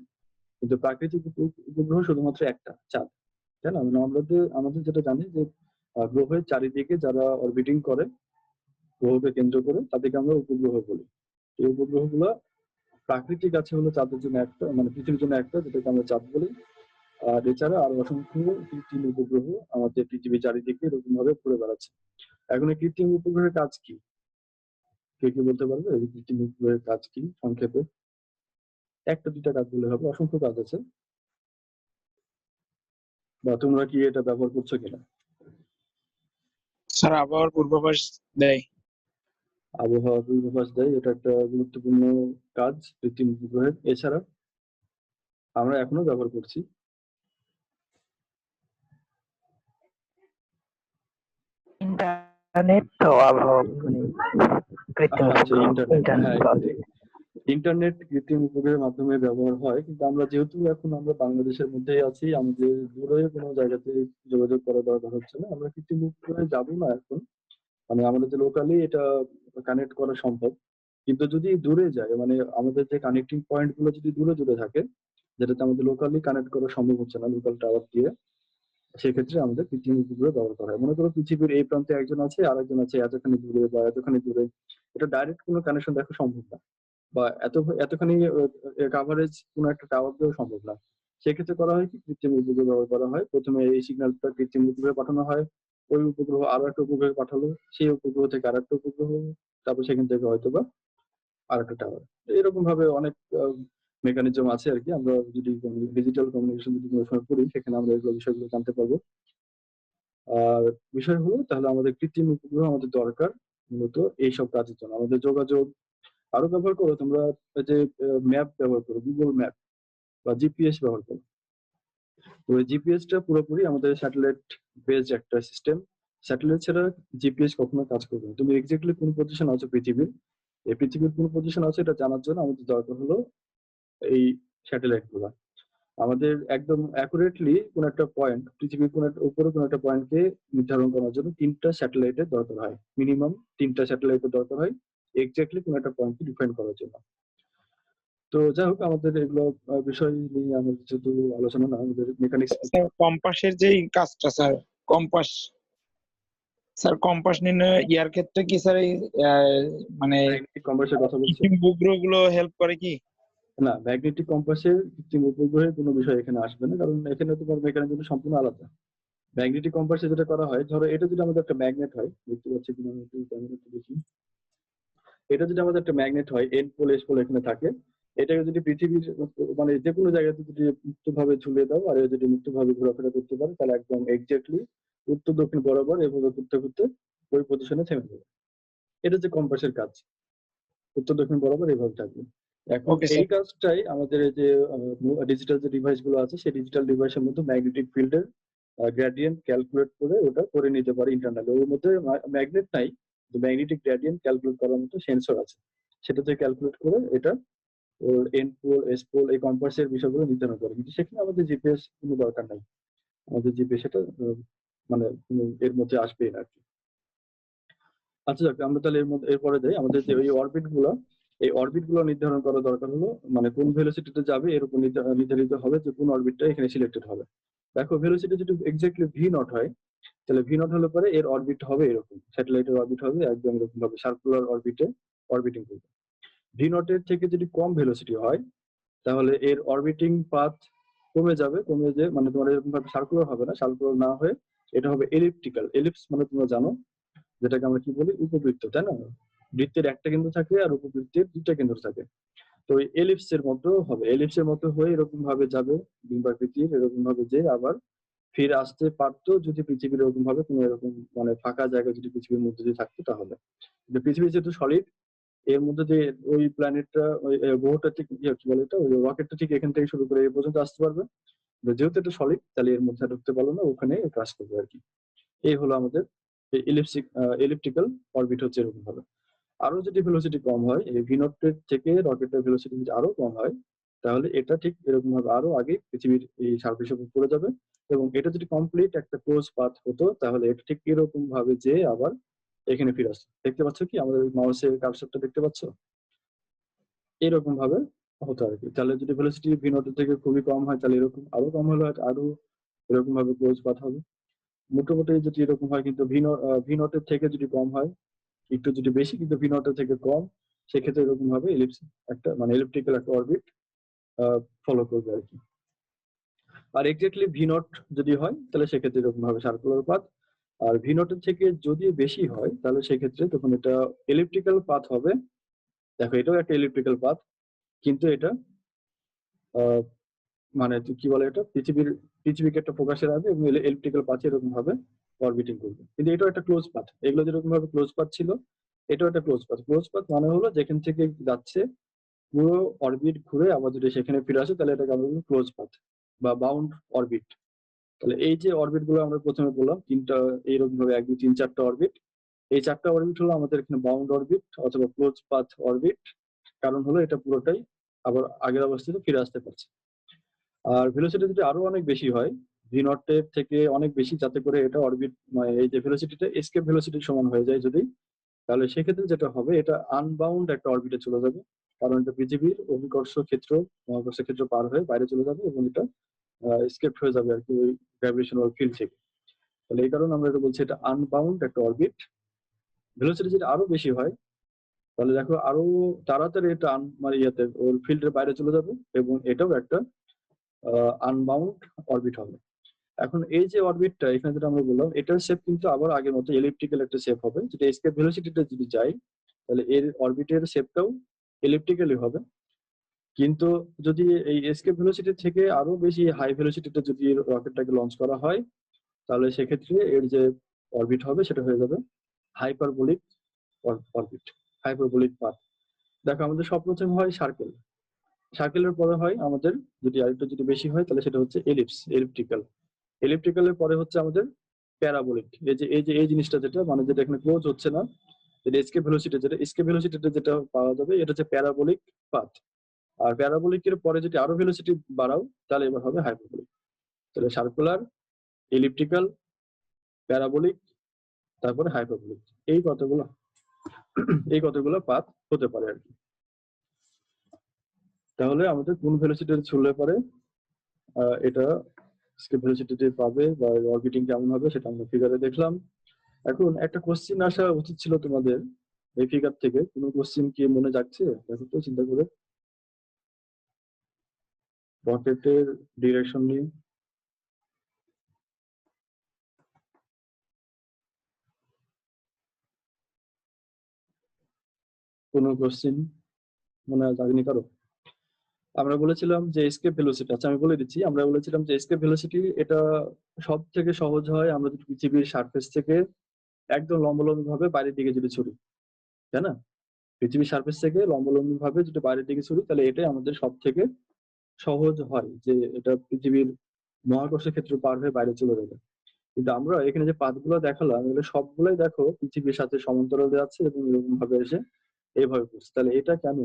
কিন্তু প্রাকৃতিক উপগ্রহ শুধুমাত্র একটা, চাঁদ, তাই না? মানে আমাদের যেটা জানি যে গ্রহের চারিদিকে যারা অরবিটিং করে গ্রহকে কেন্দ্র করে, তাদেরকে আমরা উপগ্রহ বলি। এই উপগ্রহগুলো প্রাকৃতিক আছে হলো চাঁদের জন্য একটা, মানে পৃথিবীর জন্য একটা, যেটাকে আমরা চাঁদ বলি। আর এছাড়া আরো অসংখ্য কৃত্রিম উপগ্রহ আমাদের পৃথিবীর চারিদিকে এরকম ভাবে ঘুরে বেড়াচ্ছে। এখন এই কৃত্রিম উপগ্রহের কাজ কি? কে কি বলতে পারবে এই কৃত্রিম উপগ্রহের কাজ কি সংক্ষেপে? একটা দুইটা কাজ বলে হবে, অসংখ্য কাজ আছে। বা তোমরা কি এটা ব্যবহার করছো কিনা? স্যার আবহাওয়ার পূর্বাভাস দেয়। আবহাওয়া পূর্বাভাস দেয়, এটা একটা গুরুত্বপূর্ণ কাজ কৃত্রিম উপগ্রহের। এছাড়া আমরা এখনো ব্যবহার করছি। ইন্টারনেট তো মানে কৃত্রিম আচ্ছা, উপগ্রহ ইন্টারনেট, ইন্টারনেট হ্যাঁ, ইন্টারনেট কৃত্রিম উপগ্রহের মাধ্যমে ব্যবহার হয়, কিন্তু আমরা যেহেতু এখন আমরা বাংলাদেশের মধ্যেই আছি, আমাদের দূরে কোনো জায়গাতে যোগাযোগ করা দরকার হচ্ছে না, আমরা কৃত্রিম উপগ্রহে যাবো না এখন। মানে আমাদের যে লোকালি এটা কানেক্ট করা সম্ভব, কিন্তু যদি দূরে যায়, মানে আমাদের যে কানেক্টিং পয়েন্ট গুলো যদি দূরে দূরে থাকে, যেটাতে আমাদের লোকালি কানেক্ট করা সম্ভব হচ্ছে না লোকাল টাওয়ার দিয়ে, সেক্ষেত্রে আমাদের কৃত্রিম উপগ্রহ ব্যবহার করা হয়। মনে করো পৃথিবীর এই প্রান্তে একজন আছে, আরেকজন আছে এতখানি দূরে বা এতখানি দূরে, এটা ডাইরেক্ট কোনো কানেকশন দেখা সম্ভব না, বা এতখানি কাভারেজ কোনো একটা টাওয়ার দিয়েও সম্ভব না। সেক্ষেত্রে করা হয় কি, কৃত্রিম উপগ্রহ ব্যবহার করা হয়। প্রথমে এই সিগন্যালটা কৃত্রিম উপগ্রহে পাঠানো হয়, ওই উপগ্রহ আরো একটা উপগ্রহে পাঠালো, সেই উপগ্রহ থেকে আরেকটা উপগ্রহ, তারপর সেখান থেকে হয়তোবা আরেকটা টাওয়ার। এরকম ভাবে অনেক মেকানিজম আছে আর কি। আমরা যদি ডিজিটাল কমিউনিকেশন যদি কোনো সময় পড়ি, সেখানে আমরা এগুলো বিষয়গুলো জানতে পারবো। আর বিষয় হলো তাহলে আমাদের কৃত্রিম উপগ্রহ আমাদের দরকার মূলত এইসব কাজের জন্য। আমাদের যোগাযোগ আরো ব্যবহার করো তোমরা, যে ম্যাপ ব্যবহার করো, গুগল ম্যাপ বা জিপিএস ব্যবহার করো। তো এই জিপিএসটা পুরোপুরি আমাদের স্যাটেলাইট বেসড একটা সিস্টেম। স্যাটেলাইট ছাড়া জিপিএস কখনো কাজ করবে না। তুমি এক্স্যাক্টলি কোন পজিশন আছো পৃথিবীর, এই পৃথিবীর কোন পজিশন আছে এটা জানার জন্য আমাদের দরকার হলো এই স্যাটেলাইট গুলা। আমাদের একদম অ্যাকুরেটলি কোন একটা পয়েন্ট, পৃথিবীর কোন একটা উপরে কোন একটা পয়েন্টকে নির্ধারণ করার জন্য 3টা স্যাটেলাইটের দরকার হয়, মিনিমাম 3টা স্যাটেলাইটের দরকার হয় এক্স্যাক্টলি কোন একটা পয়েন্টকে ডিফাইন করার জন্য। তো যাই হোক, আমাদের এগুলো বিষয় নিয়ে আমাদের যেহেতু আলোচনা না, আমাদের মেকানিক্স স্যার কম্পাসের যে কাজটা স্যার, কম্পাস কম্পাস নির্ণয় ইয়ার ক্ষেত্রে কি স্যার এই মানে ম্যাগনেটিক কম্পাসের কথা বলছি। কৃত্রিম উপগ্রহ গুলো হেল্প করে কি? না, ম্যাগনেটিক কম্পাসের কৃত্রিম উপগ্রহের কোনো বিষয় এখানে আসবে না, কারণ এখানে তোমার মেকানিজম সম্পূর্ণ আলাদা। ম্যাগনেটিক কম্পাসে যেটা করা হয়, ধরো এটা যদি আমাদের একটা ম্যাগনেট হয়, দেখতে পাচ্ছি কিনা আমি একটু ক্যামেরাতে দেখি, এটা যদি আমাদের একটা ম্যাগনেট হয়, এন পোল এস পোল এখানে থাকে, এটাকে যদি পৃথিবীর মানে যে কোনো জায়গাতে যদি মুক্তভাবে ঝুলিয়ে দাও আর এ যদি মুক্তভাবে ঘোরাফেরা করতে পারে, তাহলে একদম এক্স্যাক্টলি উত্তর দক্ষিণ বরাবর এভাবে ঘুরতে ঘুরতে ওই পজিশনে থেমে যাবে। এটা যে কম্পাসের কাজ, উত্তর দক্ষিণ বরাবর এইভাবে থাকবে। এখন ওকে এই স্যার। কাজটাই আমাদের এই যে ডিজিটাল যে ডিভাইস গুলো আছে, সেই ডিজিটাল ডিভাইসের মধ্যে ম্যাগনেটিক ফিল্ডের গ্রেডিয়েন্ট ক্যালকুলেট করে ওটা করে নিতে পারে ইন্টারনালি। ওর মধ্যে ম্যাগনেট নাই, ম্যাগনেটিক গ্রেডিয়েন্ট ক্যালকুলেট করার মতো সেন্সর আছে, সেটাতে ক্যালকুলেট করে এটা ওর এন পোল এস পোল এই কম্পাসের বিষয়গুলো নির্ধারণ করে। কিন্তু সেখানে আমাদের জিপিএস কোনো দরকার নাই, আমাদের জিপিএস এটা মানে এর মধ্যে আসবেই না আর কি। আচ্ছা যাক, আমরা তাহলে এর মধ্যে এরপরে যাই। আমাদের যে ওই অরবিট গুলো, এই অরবিট গুলো নির্ধারণ করা দরকার হলো, মানে কোন ভেলোসিটিতে যাবে এর উপর নির্ধারিত হবে যে কোন অরবিটটা এখানে সিলেক্টেড হবে। দেখো ভেলোসিটি যদি এক্স্যাক্টলি ভি নট হয়, তাহলে ভি নট হলে পরে এর অরবিট হবে এরকম, স্যাটেলাইটের অরবিট হবে একদম এরকম ভাবে সার্কুলার অরবিটে অরবিটিং করবে। ভি নট এর থেকে যদি কম ভেলোসিটি হয়, তাহলে এর অরবিটিং পাথ কমে যাবে, কমে যে মানে তোমার এরকম ভাবে সার্কুলার হবে না, সার্কুলার না হয়ে এটা হবে এলিপ্টিক্যাল। এলিপস মানে তোমরা জানো যেটাকে আমরা কি বলি, উপবৃত্ত, তাই না? বৃত্তের একটা কেন্দ্র থাকে আর উপবৃত্তের দুইটা কেন্দ্র থাকে। তো ওই এলিপসের মতো হবে, এলিপসের মতো হয়ে এরকম ভাবে যাবে ডিম্বাকৃতির, এরকম ভাবে যে আবার ফিরে আসতে পারতো যদি পৃথিবীর এরকম ভাবে কোনো এরকম মানে ফাঁকা জায়গা যদি পৃথিবীর মধ্যে দিয়ে থাকতো তাহলে। কিন্তু পৃথিবী যেহেতু সলিড, এর মধ্যে দিয়ে ওই প্ল্যানেটটা ওই গ্রহটা ঠিক কি বলে এটা, ওই রকেটটা ঠিক এখান থেকে শুরু করে এই পর্যন্ত আসতে পারবে। যেহেতু এটা সলিড, তাহলে এর মধ্যে ঢুকতে পারলো না, ওখানে ক্রাশ করবে আর কি। এই হলো আমাদের এলিপ্টিক্যাল অরবিট হচ্ছে এরকম ভাবে। আরো যদি ভেলোসিটি কম হয়, এই ভিনটের থেকে রকেটের ভেলোসিটি যদি আরো কম হয়, তাহলে এটা ঠিক এরকম ভাবে আরো আগে পৃথিবীর এই সারফেসের উপর পড়ে যাবে। এবং এটা যদি কমপ্লিট একটা ক্লোজ পাথ হতো, তাহলে এটা ঠিক এরকম ভাবে যে আবার এখানে ফিরে আসতো। দেখতে পাচ্ছ কি আমাদের মাউসের কার্সরটা দেখতে পাচ্ছ? এরকম ভাবে হতো আর কি। তাহলে যদি ভেলোসিটি ভিনটের থেকে খুবই কম হয়, তাহলে এরকম, আরো কম হলে আরো এরকম ভাবে ক্লোজ পাথ হবে। মোটামুটি যদি এরকম হয়, কিন্তু ভিনটের থেকে যদি কম হয়, একটু যদি বেশি কিন্তু ভিনটের থেকে কম, সেক্ষেত্রে এরকম ভাবে এলিপস একটা মানে এলিপ্টিক্যাল একটা অরবিট ফলো করবে আর কি। আর এক্স্যাক্টলি ভিনট যদি হয়, তাহলে সেক্ষেত্রে এরকম ভাবে সার্কুলার পাথ। আর ভিনটের থেকে যদি বেশি হয়, তাহলে সেক্ষেত্রে তখন এটা এলিপ্টিক্যাল পাথ হবে। দেখো এটাও একটা এলিপ্টিক্যাল পাথ, কিন্তু এটা আহ, মানে কি বলে, এটা পৃথিবীকে একটা ফোকাসে রাখবে এবং এলিপ্টিক্যাল পাথে এরকম ভাবে অরবিটিং করবে। কিন্তু এটাও একটা ক্লোজ পাথ, এগুলো যেরকম ভাবে ক্লোজ পাথ ছিল, এটাও একটা ক্লোজ পাথ। ক্লোজ পাথ মানে হলো যেখান থেকে যাচ্ছে পুরো অরবিট ঘুরে আবার যদি সেখানে ফিরে আসে, তাহলে এটাকে আমরা বলি ক্লোজ পাথ বা বাউন্ড অরবিট। তাহলে এই যে অরবিট গুলো আমরা প্রথমে বললাম তিনটা, এইরকম ভাবে 1 2 3 4টা অরবিট। এই 4টা অরবিট হলো আমাদের এখানে বাউন্ড অরবিট অথবা ক্লোজ পাথ অরবিট। কারণ হলো এটা পুরোটাই আবার আগের অবস্থাতে ফিরে আসতে পারছে। আর ভেলোসিটি যদি আরো অনেক বেশি হয়, ভি নট এর থেকে অনেক বেশি, যাতে করে এটা অরবিট মানে এই যে ভেলোসিটিটা এসকেপ ভেলোসিটির সমান হয়ে যায় যদি, তাহলে সেক্ষেত্রে যেটা হবে এটা আনবাউন্ড একটা অরবিটে চলে যাবে। কারণ এটা পৃথিবীর অভিকর্ষ ক্ষেত্র মহাকর্ষ ক্ষেত্র পার হয়ে বাইরে চলে যাবে এবং এটা এসকেপ হয়ে যাবে আর কি ওই গ্র্যাভিটেশনাল ফিল্ড থেকে। তাহলে এই কারণে আমরা এটা বলছি এটা আনবাউন্ড একটা অরবিট। ভেলোসিটি যদি আরো বেশি হয় তাহলে দেখো আরো তাড়াতাড়ি এটা মানে ইয়াতে ওর ফিল্ডের বাইরে চলে যাবে এবং এটাও একটা আনবাউন্ড অরবিট হবে। এখন এই যে অরবিটটা এখানে যেটা আমরা বললাম এটার শেপ কিন্তু আবার আগের মতো এলিপ্টিক্যাল একটা শেপ হবে, যেটা এসকেপ ভেলোসিটিটা যদি যায় তাহলে এর অরবিটের শেপটাও এলিপ্টিক্যালই হবে। কিন্তু যদি এই এসকেপ ভেলোসিটি থেকে আরো বেশি হাই ভেলোসিটিতে যদি রকেটটাকে লঞ্চ করা হয় তাহলে সেক্ষেত্রে এর যে অরবিট হবে সেটা হয়ে যাবে হাইপারবোলিক অরবিট, হাইপারবোলিক পাথ। দেখো আমাদের সর্বপ্রথম হয় সার্কেল, সার্কেলের পরে হয় আমাদের যদি আরেকটু যদি বেশি হয় তাহলে সেটা হচ্ছে এলিপস, এলিপ্টিক্যাল। এলিপ্টিক্যালের পরে হচ্ছে আমাদের প্যারাবোলিক। এই জিনিসটা যেটা মানে যেটা এখানে ক্লোজ হচ্ছে না, যেটা এসকেপ ভেলোসিটি, যেটা এসকেপ ভেলোসিটিতে যেটা পাওয়া যাবে এটা হচ্ছে প্যারাবোলিক পাথ। আর প্যারাবোলিকের পরে যদি আরো ভেলোসিটি বাড়াও তাহলে এবার হবে হাইপারবোলিক। তাহলে সার্কুলার, এলিপ্টিক্যাল, প্যারাবোলিক, তারপরে হাইপারবোলিক, এই কতগুলো পাথ হতে পারে আর কি। তাহলে আমাদের কোন ভেলোসিটি ছুড়লে পরে এটা স্কেপ ভেলোসিটি পাবে বা অরবিটিং কেমন হবে সেটা আমরা ফিগারে দেখলাম। এখন একটা কোশ্চিন আসা উচিত ছিল তোমাদের এই ফিগার থেকে। কোনো কোশ্চিন কি মনে যাচ্ছে দেখো তো চিন্তা করে, রকেটের ডিরেকশন নিয়ে। কোনো কোশ্চিন মনে যায়নি কারো? আমরা বলেছিলাম যে এসকেপ ভেলোসিটি, আচ্ছা আমি বলে দিচ্ছি, আমরা বলেছিলাম যে এসকেপ ভেলোসিটি এটা সব থেকে সহজ হয় আমরা যদি পৃথিবীর সারফেস থেকে একদম লম্বলম্বী ভাবে বাইরের দিকে যদি ছুড়ি, তাই না? পৃথিবীর সারফেস থেকে লম্বলম্বী ভাবে যদি বাইরের দিকে ছুড়ি তাহলে এটাই আমাদের সব থেকে সহজ হয় যে এটা পৃথিবীর মহাকর্ষ ক্ষেত্র পার হয়ে বাইরে চলে যাবে। কিন্তু আমরা এখানে যে পাথগুলো দেখালাম এগুলো সবগুলোই দেখো পৃথিবীর সাথে সমান্তরালে আছে এবং এরকম ভাবে এসে এইভাবে পড়ছে। তাহলে এটা কেন?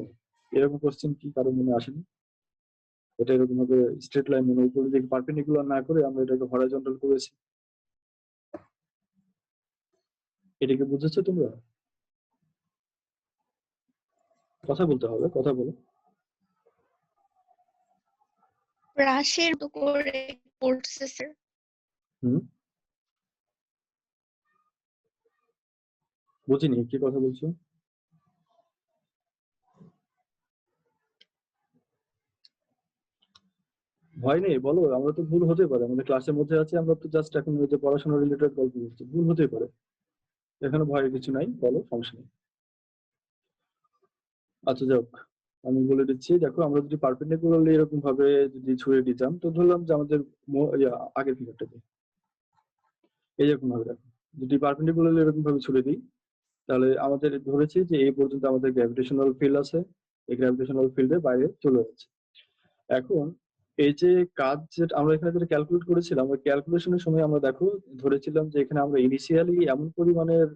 এরকম কোশ্চেন কি কারো মনে আসেনি? এটা এরকম ভাবে স্ট্রেট লাইন মানে উপরে দিকে পারপেন্ডিকুলার না করে আমরা এটাকে হরাইজন্টাল করেছি। এটাকে বুঝেছো তোমরা? কথা বলতে হবে, কথা বলো। রাশের মতো করে পড়ছে স্যার। হুম, বুঝিনি কি কথা বলছো। ভয় নেই, বলো। আমরা তো ভুল হতে পারে, আমাদের ক্লাসের মধ্যে আছে, আমরা তো জাস্ট এখন ওই যে পড়াশোনা রিলেটেড গল্প করছি, ভুল হতে পারে, এখানে ভয়ের কিছু নাই, বলো, সমস্যা নেই। আচ্ছা যাক, আমি বলে দিচ্ছি। দেখো আমরা যদি পারপেন্ডিকুলারলি এরকম ভাবে যদি ছুঁড়ে দিতাম তো ধরলাম যে আমাদের আগের ফিগারটাকে এইরকম ভাবে দেখো, যদি পারপেন্ডিকুলারলি এরকম ভাবে ছুঁড়ে দিই তাহলে আমাদের ধরেছি যে এই পর্যন্ত আমাদের গ্র্যাভিটেশনাল ফিল্ড আছে, এই গ্র্যাভিটেশনাল ফিল্ডের বাইরে চলে যাচ্ছে। এখন এই যে কাজ যেটা আমরা এখানে যেটা ক্যালকুলেট করেছিলাম ওই ক্যালকুলেশনের সময় আমরা দেখো ধরেছিলাম যে এখানে আমরা ইনিশিয়ালি এমন পরিমাণের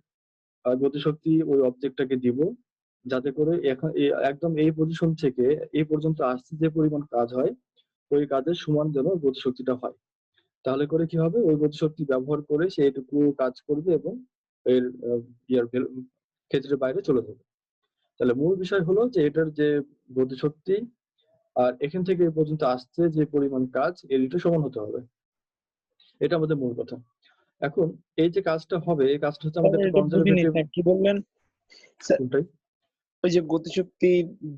গতিশক্তি ওই অবজেক্টটাকে দিব যাতে করে এখন একদম এই পজিশন থেকে এই পর্যন্ত আসতে যে পরিমাণ কাজ হয় ওই কাজের সমান যেন গতিশক্তিটা হয়। তাহলে করে কি হবে, ওই গতিশক্তি ব্যবহার করে সে এটুকু কাজ করবে এবং এর ক্ষেত্রের বাইরে চলে যাবে। তাহলে মূল বিষয় হলো যে এটার যে গতিশক্তি আর এখান থেকে এ পর্যন্ত আসছে যে পরিমাণ কাজ এর দুটো সমান হতে হবে, এটা আমাদের মূল কথা। এখন এই যে কাজটা হবে এই কাজটা হচ্ছে আমাদের একটা এটা বুঝিনি কনজারভেটিভ। স্যার, কি বললেন স্যার? কোনটাই? ওই যে গতিশক্তি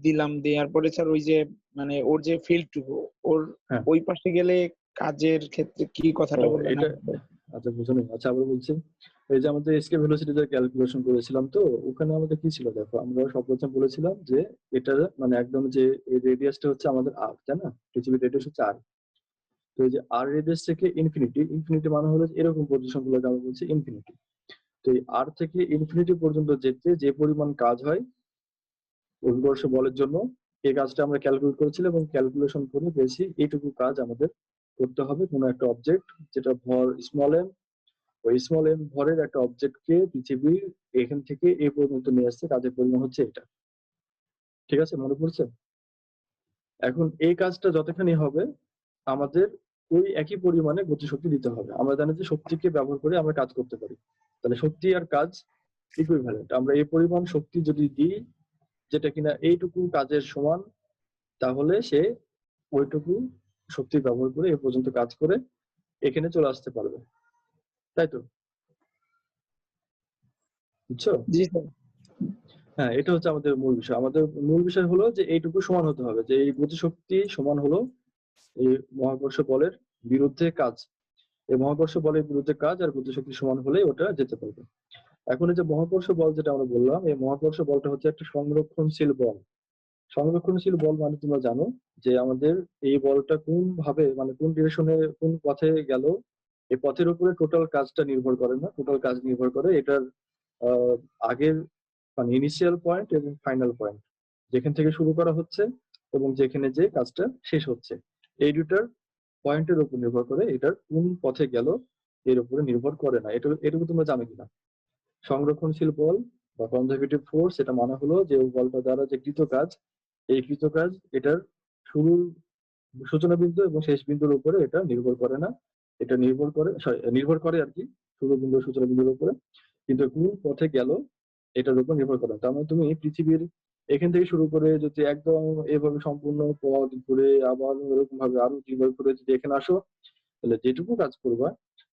দিলাম, দেওয়ার পরে স্যার ওই যে মানে ওর যে ফিল্ডটুকু ওর হ্যাঁ, ওই পাশে গেলে কাজের ক্ষেত্রে কি ও কথাটা বললেন এটা, আপনি? আচ্ছা বুঝুন, আচ্ছা আবার বলছি। এই যে আমাদের এসকে ভেলোসিটি ক্যালকুলেশন করেছিলাম তো ওখানে আমাদের কি ছিল দেখো, আমরা সর্বপ্রথম বলেছিলাম যে এটা মানে একদম যে এই রেডিয়াসটা হচ্ছে আমাদের আর, তাই না? পৃথিবীর রেডিয়াস হচ্ছে আর। তো এই যে আর রেডিয়াস থেকে ইনফিনিটি, ইনফিনিটি মানে হলো এরকম পজিশন গুলোকে আমরা বলছি ইনফিনিটি। তো এই আর থেকে ইনফিনিটি পর্যন্ত যেতে যে পরিমাণ কাজ হয় অভিকর্ষ বলের জন্য এই কাজটা আমরা ক্যালকুলেট করেছিলাম এবং ক্যালকুলেশন করে পেয়েছি এইটুকু কাজ আমাদের করতে হবে কোনো একটা অবজেক্ট যেটা ভর স্মল এম, ওই স্মল এম ভরের একটা অবজেক্টকে পৃথিবীর এখান থেকে এ পর্যন্ত নিয়ে আসছে, কাজের পরিমাণ হচ্ছে এটা। ঠিক আছে, মনে পড়ছে? এখন এই কাজটা যতখানি হবে আমাদের ওই একই পরিমাণে গতিশক্তি দিতে হবে। আমরা জানি যে শক্তিকে ব্যবহার করে আমরা কাজ করতে পারি, তাহলে শক্তি আর কাজ ইকুইভ্যালেন্ট। আমরা এই পরিমাণ শক্তি যদি দিই যেটা কিনা এইটুকু কাজের সমান, তাহলে সে ওইটুকু শক্তি ব্যবহার করে এ পর্যন্ত কাজ করে এখানে চলে আসতে পারবে, তাই তো? বুঝছো? জি স্যার। হ্যাঁ, এটা হচ্ছে আমাদের মূল বিষয়। আমাদের মূল বিষয় হলো যে এইটুকু সমান হতে হবে, যে এই গতিশক্তি সমান হলো এই মহাকর্ষ বলের বিরুদ্ধে কাজ। এই মহাকর্ষ বলের বিরুদ্ধে কাজ আর গতিশক্তি সমান হলে ওটা যেতে পারবে। এখন এই যে মহাকর্ষ বল যেটা আমরা বললাম, এই মহাকর্ষ বলটা হচ্ছে একটা সংরক্ষণশীল বল। সংরক্ষণশীল বল মানে তোমরা জানো যে আমাদের এই বলটা কোন ভাবে, মানে কোন ডিরেকশনে, কোন পথে গেল, এই পথের উপরে টোটাল কাজটা নির্ভর করে না। টোটাল কাজ নির্ভর করে এটার আহ, আগের মানে ইনিশিয়াল পয়েন্ট এবং ফাইনাল পয়েন্ট, যেখান থেকে শুরু করা হচ্ছে এবং যেখানে যে কাজটা শেষ হচ্ছে, এই দুটার পয়েন্টের উপর নির্ভর করে এটার কোন পথে গেল, এর উপরে নির্ভর করে না। এটুকু তোমরা জানো কিনা? সংরক্ষণশীল বল বা কনজারভেটিভ ফোর্স, এটা মানে হলো যে ওই বলটা দ্বারা যে কৃত কাজ, এই কৃত কাজ এটার শুরুর সূচনা বিন্দু এবং শেষ বিন্দুর উপরে এটা নির্ভর করে না। এটা নির্ভর করে, নির্ভর করে আর কি, শুরু বিন্দু সূচনা বিন্দুর উপরে, কিন্তু কোন পথে গেল এটার উপর নির্ভর করে না। তার মানে তুমি পৃথিবীর এখান থেকে শুরু করে যদি একদম এভাবে সম্পূর্ণ পথ ঘুরে আবার এরকম ভাবে আরো দুইবার করে যদি এখানে আসো, তাহলে যেটুকু কাজ করবা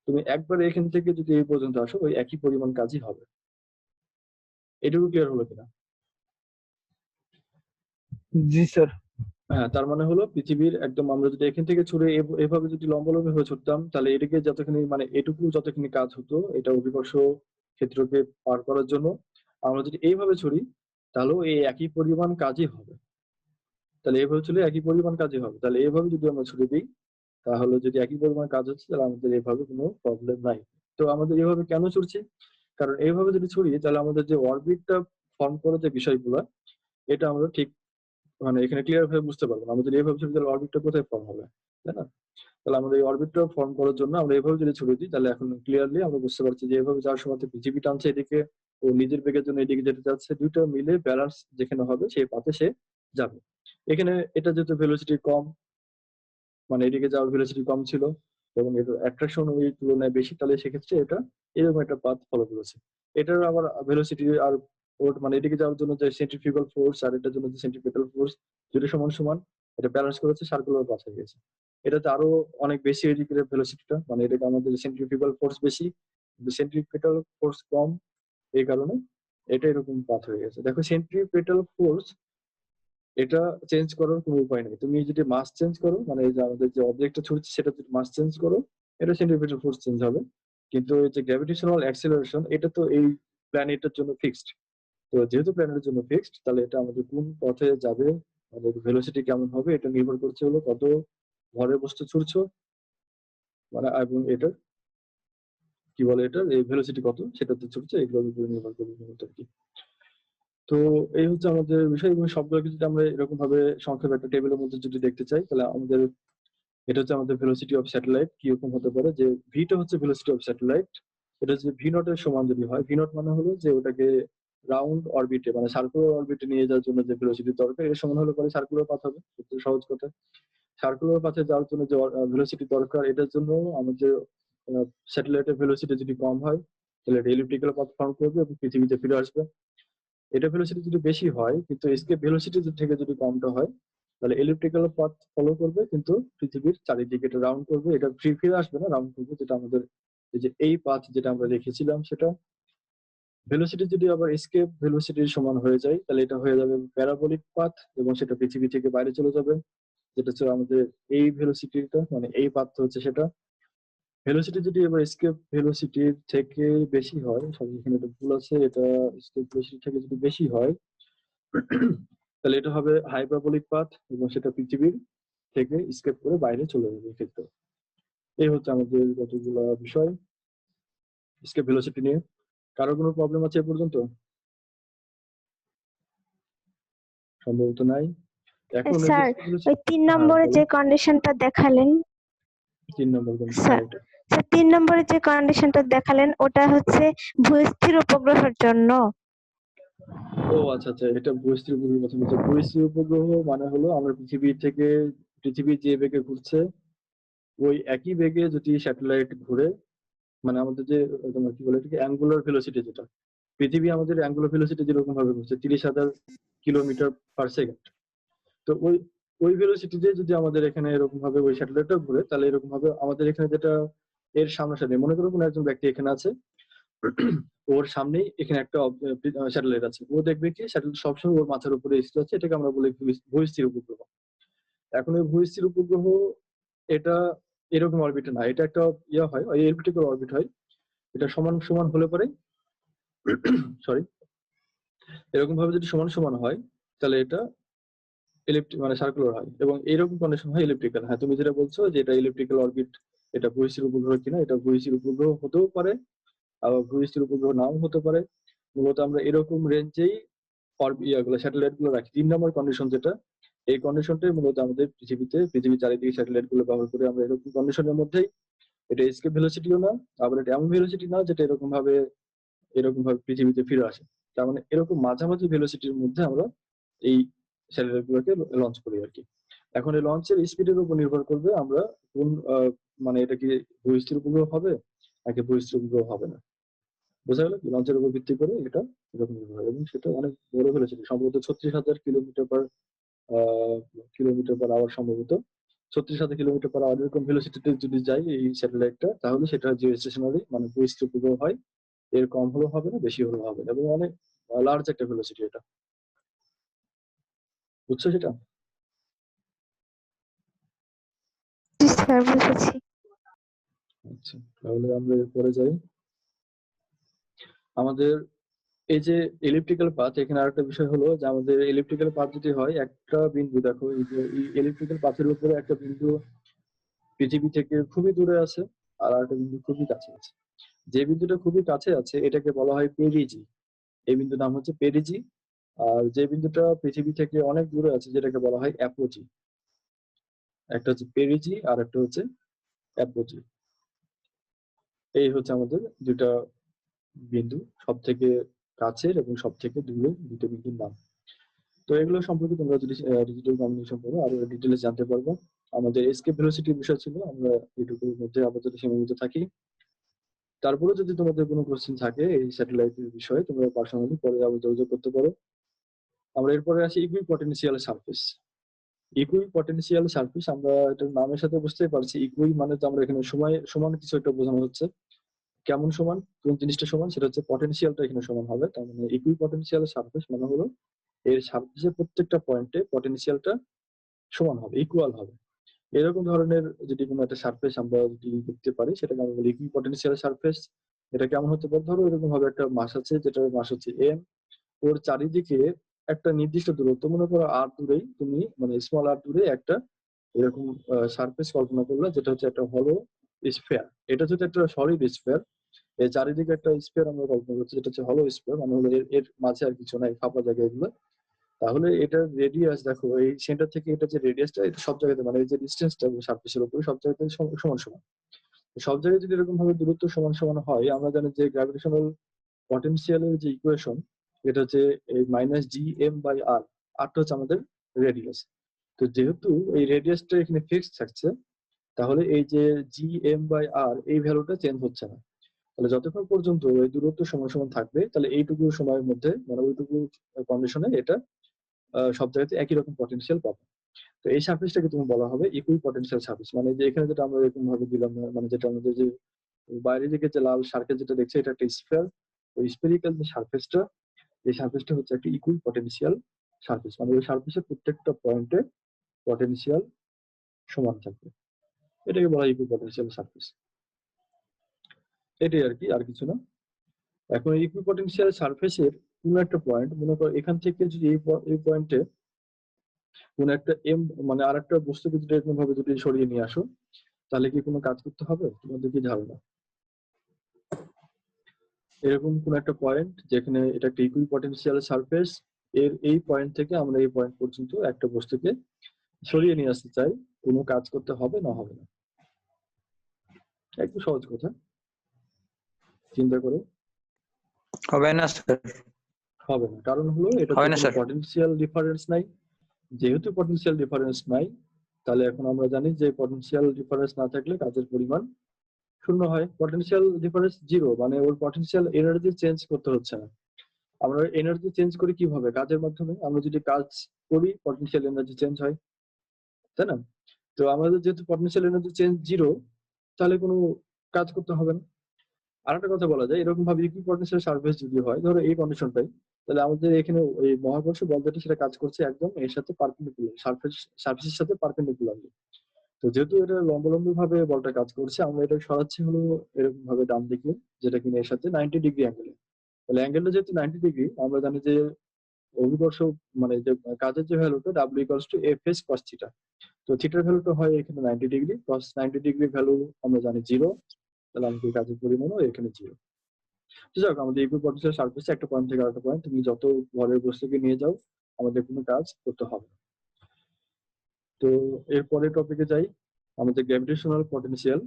তুমি একবার এখান থেকে যদি এই পর্যন্ত আসো, ওই একই পরিমাণ কাজই হবে। এটুকু ক্লিয়ার হলো কিনা? জি স্যার। হ্যাঁ, তার মানে হলো পৃথিবীর একদম আমরা যদি এখান থেকে ছুড়ে এভাবে যদি লম্বালম্বি হয়ে ছুটতাম, তাহলে এটাকে যতখানি মানে এটুকু যতখানি কাজ হতো এটা অভিকর্ষ ক্ষেত্রকে পার করার জন্য, আমরা যদি এইভাবে ছুড়ি তাহলেও এই একই পরিমাণ কাজই হবে। তাহলে এইভাবে ছুড়লে একই পরিমাণ কাজই হবে। তাহলে এইভাবে যদি আমরা ছুড়ে দিই, তাহলে যদি একই পরিমাণ কাজ হচ্ছে তাহলে আমাদের এইভাবে কোনো প্রবলেম নাই। তো আমাদের এইভাবে কেন ছুটছি? কারণ এইভাবে যদি ছুড়ি তাহলে আমাদের যে অরবিটটা ফর্ম করে যে বিষয়গুলো, এটা আমরা ঠিক মানে এখানে ক্লিয়ার ভাবে বুঝতে পারবো না। আমরা যদি এইভাবে ছুড়ি তাহলে অরবিটটা কোথায় ফর্ম হবে, তাই না? তাহলে আমাদের এই অরবিটটা ফর্ম করার জন্য আমরা এইভাবে যদি ছুড়ে দিই, তাহলে এখন ক্লিয়ারলি আমরা বুঝতে পারছি যে এইভাবে যাওয়ার সময় পৃথিবী টানছে এদিকে, ও নিজের বেগের জন্য এদিকে যেতে যাচ্ছে, দুইটা মিলে ব্যালেন্স যেখানে হবে সেই পাথে সে যাবে। এখানে এটা যেহেতু ভেলোসিটি কম, মানে এদিকে যাওয়ার ভেলোসিটি কম ছিল এবং এর অ্যাট্রাকশন ওই তুলনায় বেশি, তাহলে সেক্ষেত্রে এটা এরকম একটা পাথ ফলো করেছে। এটার আবার ভেলোসিটি আর ওর মানে এদিকে যাওয়ার জন্য যে সেন্ট্রিফিউগাল ফোর্স আর এটার জন্য যে সেন্ট্রিপিটাল ফোর্স, দুটো সমান সমান, এটা ব্যালেন্স করেছে, সার্কুলার পাথ হয়ে গেছে। এটাতে আরো অনেক বেশি এদিকে ভেলোসিটিটা, মানে এটাকে আমাদের সেন্ট্রিফিউগাল ফোর্স বেশি, সেন্ট্রিপিটাল ফোর্স কম, এই কারণে এটা এরকম পাথ হয়ে গেছে। দেখো সেন্ট্রিপিটাল ফোর্স এটা চেঞ্জ করার কোনো উপায় নেই। তুমি যদি মাস চেঞ্জ করো, মানে এই যে আমাদের যে অবজেক্টটা ছুটছে সেটা যদি মাস চেঞ্জ করো, এটা সেন্ট্রিপিটাল ফোর্স চেঞ্জ হবে। কিন্তু এই যে গ্র্যাভিটেশনাল অ্যাক্সিলারেশন, এটা তো এই প্ল্যানেটের জন্য ফিক্সড। তো যেহেতু প্ল্যানেটের জন্য ফিক্সড, তাহলে এটা আমাদের কোন পথে যাবে, আমাদের ভেলোসিটি কেমন হবে, এটা নির্ভর করছে হলো কত ভরের বস্তু ছুটছো, মানে এবং এটার কি বলে, এটার এই ভেলোসিটি কত সেটাতে ছুটছে, এগুলোর উপরে নির্ভর করবে মূলত আর কি। তো এই হচ্ছে আমাদের বিষয়, এবং সবগুলোকে যদি আমরা এরকম ভাবে সংক্ষেপে একটা টেবিলের মধ্যে যদি দেখতে চাই, তাহলে আমাদের এটা হচ্ছে আমাদের ভেলোসিটি অফ স্যাটেলাইট কিরকম হতে পারে। যে ভিটা হচ্ছে ভেলোসিটি অফ স্যাটেলাইট, এটা হচ্ছে ভি নট এর সমান যদি হয়। ভি নট মানে হলো যে ওটাকে রাউন্ড অরবিটে মানে সার্কুলার অরবিটে নিয়ে যাওয়ার জন্য যে ভেলোসিটি দরকার, এর সমান হলে পরে সার্কুলার পাথ হবে, সবচেয়ে সহজ কথা। সার্কুলার পাথে যাওয়ার জন্য যে ভেলোসিটি দরকার, এটার জন্য আমাদের স্যাটেলাইটের ভেলোসিটি যদি কম হয়, তাহলে এটা এলিপ্টিক্যাল পাথ ফর্ম করবে এবং পৃথিবীতে ফিরে আসবে। এটা ভেলোসিটি যদি বেশি হয় কিন্তু এসকেপ ভেলোসিটি থেকে যদি কমটা হয়, তাহলে এলিপ্টিক্যাল পাথ ফলো করবে কিন্তু পৃথিবীর চারিদিকে এটা রাউন্ড করবে, এটা ফিরে আসবে না, রাউন্ড করবে, যেটা আমাদের এই যে এই পাথ যেটা আমরা রেখেছিলাম সেটা। ভেলোসিটি যদি আবার এসকেপ ভেলোসিটির সমান হয়ে যায়, তাহলে এটা হয়ে যাবে প্যারাবোলিক পাথ এবং সেটা পৃথিবী থেকে বাইরে চলে যাবে, যেটা হচ্ছে আমাদের এই ভেলোসিটিটা, মানে এই পাথ হচ্ছে সেটা। ভেলোসিটি যদি এবার এসকেপ ভেলোসিটির থেকে বেশি হয়, সরি এখানে একটা ভুল আছে, এটা এসকেপ ভেলোসিটি থেকে যদি বেশি হয় তাহলে এটা হবে হাইপারবোলিক পাথ এবং সেটা পৃথিবীর থেকে স্কেপ করে বাইরে চলে যাবে এক্ষেত্রে। এই হচ্ছে আমাদের কতগুলো বিষয় স্কেপ ভেলোসিটি নিয়ে। কারো কোনো প্রবলেম আছে এ পর্যন্ত? সম্ভবত নাই। এখন স্যার, ওই 3 নম্বরে বলো। যে কন্ডিশনটা দেখালেন 3 নম্বর কোন স্যার এটা? স্যার 3 নম্বরে যে কন্ডিশনটা দেখালেন ওটা হচ্ছে ভূস্থির উপগ্রহের জন্য। ও আচ্ছা আচ্ছা, এটা ভূস্থির উপগ্রহের কথা বলছে। ভূস্থির উপগ্রহ মানে হলো আমরা পৃথিবী যে বেগে ঘুরছে ওই একই বেগে যদি স্যাটেলাইট ঘুরে, মানে আমাদের যে তোমার কি বলে এটাকে অ্যাঙ্গুলার ভেলোসিটি, যেটা পৃথিবী আমাদের অ্যাঙ্গুলার ভেলোসিটি যেরকম ভাবে ঘুরছে 30,000 কিলোমিটার পার সেকেন্ড, তো ওই ভেলোসিটিতে যদি আমাদের এখানে এরকম ভাবে ওই স্যাটেলাইটটা ঘুরে, তাহলে এরকম ভাবে আমাদের এখানে যেটা এর সামনাসামনি, মনে করো কোনো একজন ব্যক্তি এখানে আছে, ওর সামনেই এখানে একটা স্যাটেলাইট আছে, ও দেখবে কি স্যাটেলাইট সবসময় ওর মাথার উপরে স্থির আছে, এটাকে আমরা বলি ভূস্থির উপগ্রহ। এখন ওই ভূস্থির উপগ্রহ এটা এরকম অরবিটে না, এটা একটা হয় এলিপ্টিক্যাল অরবিট হয়। এটা সমান সমান হলে পরে সরি, এরকম ভাবে যদি সমান সমান হয় তাহলে এটা মানে সার্কুলার হয়, এবং এরকম কন্ডিশন হয় ইলিপ্টিক্যাল। হ্যাঁ, তুমি যেটা বলছো যে এটা ইলিপ্টিক্যাল অরবিট, এটা ভূস্থির উপগ্রহ কিনা, এটা ভূস্থির উপগ্রহ হতেও পারে, আবার ভূস্থির উপগ্রহ নাও হতে পারে। মূলত আমরা এরকম রেঞ্জেই স্যাটেলাইট গুলো রাখি। 3 নম্বর কন্ডিশন যেটা, এই কন্ডিশনটাই মূলত আমাদের পৃথিবী চারিদিকে স্যাটেলাইট গুলো ব্যবহার করে আমরা এরকম কন্ডিশনের মধ্যেই, এটা এসকেপ ভেলোসিটিও না, আবার এটা এমন ভেলোসিটি না যেটা এরকম ভাবে পৃথিবীতে ফিরে আসে। তার মানে এরকম মাঝামাঝি ভেলোসিটির মধ্যে আমরা এই স্যাটেলাইট গুলোকে লঞ্চ করি আর কি। এখন এই লঞ্চের স্পিডের উপর নির্ভর করবে আমরা কোন মানে এটা কি ভূস্থির উপগ্রহ হবে নাকি ভূস্থির উপগ্রহ হবে না। বোঝা গেল কি? লঞ্চের উপর ভিত্তি করে এটা এরকম নির্ভর হয়, এবং সেটা অনেক বড় ভেলোসিটি, সম্ভবত 36,000 কিলোমিটার পার আওয়ার, সম্ভবত 36,000 কিলোমিটার পার আওয়ার এরকম ভেলোসিটিতে যদি যায় এই স্যাটেলাইটটা, তাহলে সেটা জিও স্টেশনারি মানে ভূস্থির উপগ্রহ হয়। এর কম হলেও হবে না, বেশি হলেও হবে না, এবং অনেক লার্জ একটা ভেলোসিটি এটা। বুঝছো সেটা? জি স্যার, বুঝেছি। আচ্ছা, তাহলে আমরা এরপরে যাই। আমাদের এই যে এলিপ্টিক্যাল পাথ, এখানে আরেকটা বিষয় হলো যে আমাদের এলিপ্টিক্যাল পাথ যদি হয়, একটা বিন্দু দেখো, এই যে এই এলিপ্টিক্যাল পাথের উপরে একটা বিন্দু পৃথিবী থেকে খুবই দূরে আছে, আর একটা বিন্দু খুবই কাছে আছে। যে বিন্দুটা খুবই কাছে আছে এটাকে বলা হয় পেরিজি, এই বিন্দুর নাম হচ্ছে পেরিজি। আর যে বিন্দুটা পৃথিবী থেকে অনেক দূরে আছে যেটাকে বলা হয় অ্যাপোজি। একটা হচ্ছে পেরিজি আর একটা হচ্ছে অ্যাপোজি। এই হচ্ছে আমাদের দুটা বিন্দু, সব থেকে কাছের এবং সব থেকে দূরের দুটো বিন্দুর নাম। তো এগুলো সম্পর্কে তোমরা যদি ডিজিটাল কমিউনিকেশন পড়ো আরো ডিটেলস জানতে পারবো। আমাদের এসকেপ ভেলোসিটির বিষয় ছিল, আমরা এটুকুর মধ্যে আপাতত সীমাবদ্ধ থাকি। তারপরে যদি তোমাদের কোনো কোশ্চেন থাকে এই স্যাটেলাইটের বিষয়ে, তোমরা পার্সোনালি পরে আবার যোগাযোগ করতে পারো। আমরা এরপরে আসি ইকুইপটেনশিয়াল সারফেস। ইকুইপটেনশিয়াল সারফেস, আমরা এটার নামের সাথে বুঝতেই পারছি, ইকুই মানে তো আমরা এখানে সময় সমান কিছু একটা বোঝানো হচ্ছে। কেমন সমান, কোন জিনিসটা সমান, সেটা হচ্ছে পটেনশিয়ালটা এখানে সমান হবে। তার মানে ইকুইপটেনশিয়াল সারফেস মানে হলো এর সারফেসের প্রত্যেকটা পয়েন্টে পটেনশিয়ালটা সমান হবে, ইকুয়াল হবে। এরকম ধরনের যদি কোনো একটা সারফেস আমরা যদি দেখতে পারি সেটাকে আমরা বলি ইকুইপটেনশিয়াল সারফেস। এটা কেমন হতে পারে, ধরো এরকম ভাবে একটা মাস আছে যেটার মাস হচ্ছে এম, ওর চারিদিকে একটা নির্দিষ্ট দূরত্ব, মনে করো আর দূরেই তুমি মানে স্মল আর দূরে একটা এরকম সারফেস কল্পনা করলে, যেটা হচ্ছে একটা হলো স্ফিয়ার। এটা যদি একটা সলিড স্ফিয়ার, এর চারিদিকে একটা স্ফিয়ার আমরা কল্পনা করছি যেটা হচ্ছে হলো স্ফিয়ার, মানে হলো এর মাঝে আর কিছু নাই, ফাঁপা জায়গা এগুলো। তাহলে এটার রেডিয়াস দেখো, এই সেন্টার থেকে এটা যে রেডিয়াসটা, এটা সব জায়গাতে মানে এই যে ডিস্টেন্সটা সারফেসের উপরে সব জায়গাতে সমান সমান। সব জায়গায় যদি এরকম ভাবে দূরত্ব সমান সমান হয়, আমরা জানি যে গ্র্যাভিটেশনাল পটেনশিয়ালের যে ইকুয়েশন, এটা হচ্ছে এই মাইনাস জি এম বাই আর, আরটা হচ্ছে আমাদের রেডিয়াস। তো যেহেতু এই রেডিয়াসটা এখানে ফিক্সড থাকছে, তাহলে এই যে জি এম বাই আর এই ভ্যালুটা চেঞ্জ হচ্ছে না। তাহলে যতক্ষণ পর্যন্ত এই দূরত্ব সমান সমান থাকবে, তাহলে এইটুকু সময়ের মধ্যে মানে ওইটুকু কন্ডিশনে এটা সব জায়গাতে একই রকম পটেনশিয়াল পাবে। তো এই সারফেসটাকে তুমি বলা হবে ইকুই পটেনশিয়াল সারফেস। মানে যে এখানে যেটা আমরা এরকম ভাবে দিলাম, মানে যেটা আমাদের যে বাইরে দিকে যে লাল সার্কেল যেটা দেখছে, এটা একটা স্ফিয়ার। ওই স্পেরিক্যাল যে সারফেসটা, এই সারফেসটা হচ্ছে একটা ইকুই পটেনশিয়াল সারফেস, মানে ওই সারফেসের প্রত্যেকটা পয়েন্টে পটেনশিয়াল সমান থাকবে, এটাকে বলা হয় ইকুই পটেনশিয়াল সারফেস। এটাই আর কি, আর কিছু না। এখন ইকুই পটেনশিয়াল সারফেসের কোন একটা পয়েন্ট, মনে করো এখান থেকে যদি এই পয়েন্টে কোন একটা এম মানে আর একটা বস্তুকে যদি এরকম ভাবে যদি সরিয়ে নিয়ে আসো, তাহলে কি কোনো কাজ করতে হবে? তোমাদের কি ধারণা? এরকম কোন একটা পয়েন্ট যেখানে এটা একটা ইকুই পটেনশিয়াল সারফেস, এর এই পয়েন্ট থেকে আমরা এই পয়েন্ট পর্যন্ত একটা বস্তুকে সরিয়ে নিয়ে আসতে চাই, কোনো কাজ করতে হবে না হবে না? একটু সহজ কথা, চিন্তা করে। হবে না স্যার, হবে না, কারণ হলো এটাতে হবে না কোনো স্যার। পটেনশিয়াল ডিফারেন্স নাই। যেহেতু পটেনশিয়াল ডিফারেন্স নাই, তাহলে এখন আমরা জানি যে পটেনশিয়াল ডিফারেন্স না থাকলে কাজের পরিমাণ শূন্য হয়। পটেনশিয়াল ডিফারেন্স জিরো মানে ওর পটেনশিয়াল এনার্জি চেঞ্জ করতে হচ্ছে না। আমরা এনার্জি চেঞ্জ করি কিভাবে? কাজের মাধ্যমে। আমরা যদি কাজ করি পটেনশিয়াল এনার্জি চেঞ্জ হয়, তাই না? তো আমাদের যেহেতু পটেনশিয়াল এনার্জি চেঞ্জ জিরো, তাহলে কোনো কাজ করতে হবে না। আরেকটা কথা বলা যায়, এরকম ভাবে ইকুইপটেন্সিয়াল সারফেস যদি হয়, ধরো এই কন্ডিশনটাই, তাহলে আমাদের এখানে ওই মহাকর্ষ বল যেটা সেটা কাজ করছে একদম এর সাথে পারপেন্ডিকুলার, সারফেসের সাথে পারপেন্ডিকুলারলি। তো যেহেতু এটা লম্বালম্বি ভাবে বলটা কাজ করছে, আমরা এটা সরাচ্ছি হলো এরকম ভাবে ডান দিকে, যেটা কিনা এর সাথে 90 ডিগ্রি অ্যাঙ্গেলে। তাহলে অ্যাঙ্গেলটা যেহেতু 90 ডিগ্রি, আমরা জানি যে অভিকর্ষ মানে যে কাজের যে ভ্যালুটা W equals to F S cos theta. তো থিটার ভ্যালুটা হয় এখানে 90 ডিগ্রি, কস 90 ডিগ্রি ভ্যালু আমরা জানি জিরো, তাহলে আমাদের কাজের পরিমাণও এখানে জিরো। তো যাক, আমাদের ইকুইপটেন্সিয়াল সারফেসে একটা পয়েন্ট থেকে আরেকটা পয়েন্ট তুমি যত ভরের বস্তুকে নিয়ে যাও, আমাদের কোনো কাজ করতে হবে না। তো এর পরের টপিকে যাই, আমাদের গ্র্যাভিটেশনাল পটেনশিয়াল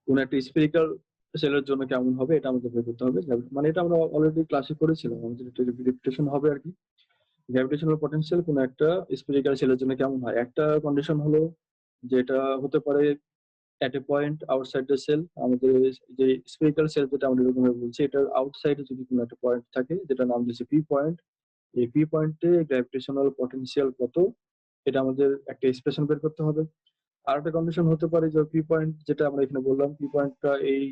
কোন একটা স্ফেরিক্যাল সেলের জন্য কেমন হবে এটা আমাদের বের করতে হবে। মানে এটা আমরা অলরেডি ক্লাসে করেছিলাম, আমাদের একটু রিপিটেশন হবে আর কি। গ্র্যাভিটেশনাল পটেনশিয়াল কোন একটা স্ফেরিক্যাল সেলের জন্য কেমন হয়, একটা কন্ডিশন হলো যেটা হতে পারে at a point outside the cell। আমাদের যে স্ফেরিক্যাল সেল যেটা আমরা এরকম ভাবে বলছি, এটার আউটসাইডে যদি কোনো একটা পয়েন্ট থাকে যেটা নাম দিয়েছে পি পয়েন্ট, এই পি পয়েন্টে গ্র্যাভিটেশনাল পটেনশিয়াল কত, এটা আমাদের একটা এক্সপ্রেশন বের করতে হবে। আর একটা কন্ডিশন হতে পারে যে পি পয়েন্ট যেটা আমরা এখানে বললাম, পি পয়েন্টটা এই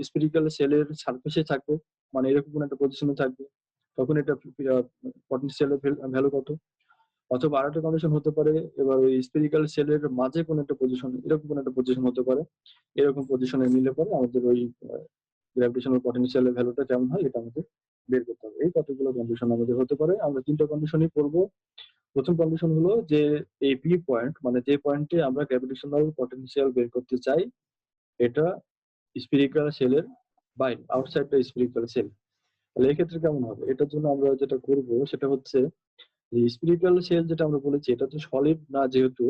স্ফেরিক্যাল সেলের সারফেসে থাকবে, মানে এরকম কোনো একটা পজিশনে থাকবে, তখন এটা পটেনশিয়ালের ভ্যালু কত। অথবা আরেকটা কন্ডিশন হতে পারে, এবার ওই স্ফেরিক্যাল সেলের মাঝে কোনো একটা পজিশন, এরকম কোনো একটা পজিশন হতে পারে, এরকম পজিশনে নিলে পরে আমাদের ওই গ্র্যাভিটেশনাল পটেনশিয়ালের ভ্যালুটা কেমন হয় এটা আমাদের বের করতে হবে। এই কতগুলো কন্ডিশন আমাদের হতে পারে, আমরা তিনটা কন্ডিশনই পড়বো। প্রথম কন্ডিশন হলো যে এই পি পয়েন্ট মানে যে পয়েন্টে আমরা গ্র্যাভিটেশনাল পটেনশিয়াল বের করতে চাই, এটা স্ফেরিক্যাল সেলের বাইরে, আউটসাইড দ্য স্ফেরিক্যাল সেল। তাহলে এক্ষেত্রে কেমন হবে? এটার জন্য আমরা যেটা করব সেটা হচ্ছে স্পিরিচুয়াল সেল যেটা আমরা বলেছি, এটা তো সলিড না যেহেতু,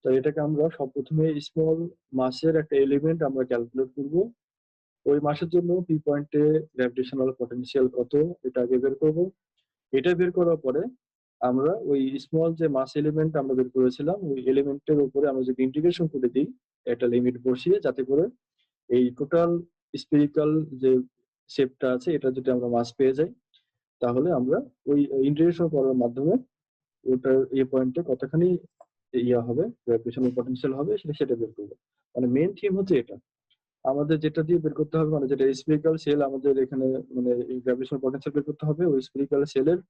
তো এটাকে আমরা সব প্রথমে স্মল মাসের একটা এলিমেন্ট আমরা ক্যালকুলেট করব। ওই মাসের জন্য পি পয়েন্টে গ্র্যাভিটেশনাল পটেনশিয়াল কত এটা আগে বের করব। এটা বের করার পরে আমরা ওই স্মল যে মাস এলিমেন্ট আমরা বের করেছিলাম, ওই এলিমেন্টের উপরে আমরা যদি ইন্টিগ্রেশন করে দিই একটা লিমিট বসিয়ে, যাতে করে এই টোটাল স্পিরিচুয়াল যে শেপটা আছে এটা যদি আমরা মাস পেয়ে যাই, তাহলে আমরা ওই ইন্টিগ্রেশন করার মাধ্যমে ওটার এই পয়েন্টে কতখানি ইয়া হবে, গ্র্যাভিটেশনাল পটেনশিয়াল হবে সেটা বের করবো। মানে মেইন থিম হচ্ছে এটা আমাদের, যেটা দিয়ে বের করতে হবে, মানে যেটা স্ফেরিক্যাল সেল আমাদের এখানে মানে এই গ্র্যাভিটেশনাল পটেনশিয়াল বের করতে হবে, ওই স্ফেরিক্যাল সেলের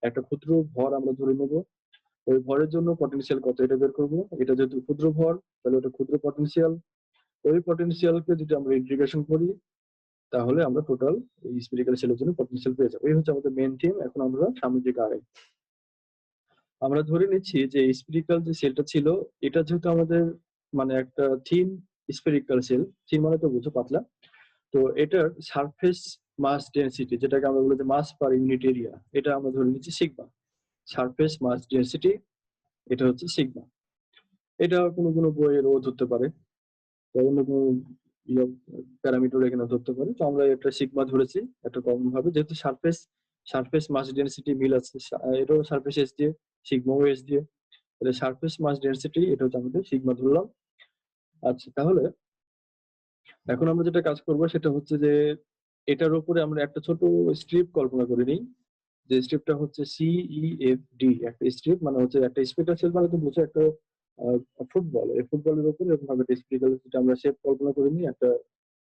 একটা ক্ষুদ্র ভর আমরা ধরে নেব, ওই ভরের জন্য পটেনশিয়াল কত এটা বের করবো। এটা যেহেতু ক্ষুদ্র ভর, তাহলে ওটা ক্ষুদ্র পটেনশিয়াল, ওই পটেনশিয়ালকে যদি আমরা ইন্টিগ্রেশন করি, তাহলে আমরা টোটাল এই স্ফেরিক্যাল সেলের জন্য পটেনশিয়াল পেয়ে যাবো। এই হচ্ছে আমাদের মেইন থিম। এখন আমরা সামনের দিকে আগাই। আমরা ধরে নিচ্ছি যে স্ফেরিক্যাল যে সেলটা ছিল, এটা যেহেতু আমাদের মানে একটা থিন স্ফেরিক্যাল সেল, থিন মানে তো বুঝো পাতলা, তো এটার সারফেস মাস ডেনসিটি যেটাকে আমরা বলি যে মাস পার ইউনিট এরিয়া, এটা আমরা ধরে নিচ্ছি সিগমা। সারফেস মাস ডেনসিটি এটা হচ্ছে সিগমা। এটা কোনো কোনো বইয়ে রো ধরতে পারে, অন্য কোনো প্যারামিটার এখানে ধরতে পারে, তো আমরা এটা সিগমা ধরেছি একটা কমন ভাবে, যেহেতু সারফেস মাস ডেনসিটি মিল আছে, এটাও সারফেস এস দিয়ে, সিগমাও এস দিয়ে, তাহলে সারফেস মাস ডেনসিটি এটা হচ্ছে আমাদের সিগমা ধরলাম। আচ্ছা, তাহলে এখন আমরা যেটা কাজ করব সেটা হচ্ছে যে এটার উপরে আমরা একটা ছোট স্ট্রিপ কল্পনা করে নিই, যে স্ট্রিপটা হচ্ছে CEFD, একটা স্ট্রিপ মানে হচ্ছে একটা স্পেক্টার সেল, মানে তো বুঝো একটা ফুটবল, এই ফুটবলের উপরে এরকম ভাবে স্পেক্টার যেটা আমরা শেপ কল্পনা করে নিই একটা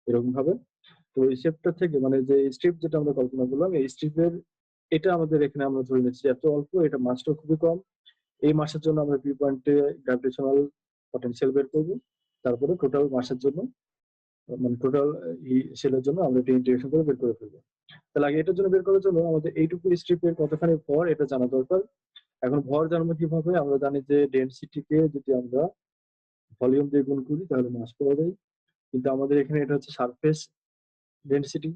এরকম ভাবে। তো এই শেপটা থেকে মানে যে স্ট্রিপ যেটা আমরা কল্পনা করলাম, এই স্ট্রিপের এটা আমাদের এখানে আমরা ধরে নিচ্ছি এত অল্প, এটা মাসটা খুবই কম। এই মাসের জন্য আমরা পি পয়েন্টে গ্র্যাভিটেশনাল পটেনশিয়াল বের করবো, তারপরে টোটাল মাসের জন্য মানে টোটাল সেলের জন্য আমরা এটা ইন্টিগ্রেশন করে বের করে ফেলবো। তাহলে আগে এটার জন্য বের করার জন্য আমাদের এইটুকু স্ট্রিপের কতখানি ভর এটা জানা দরকার। এখন ভর জানবো কিভাবে? আমরা জানি যে ডেনসিটিকে যদি আমরা ভলিউম দিয়ে গুণ করি তাহলে মাস পাওয়া যায়, কিন্তু আমাদের এখানে এটা হচ্ছে সারফেস ডেনসিটি,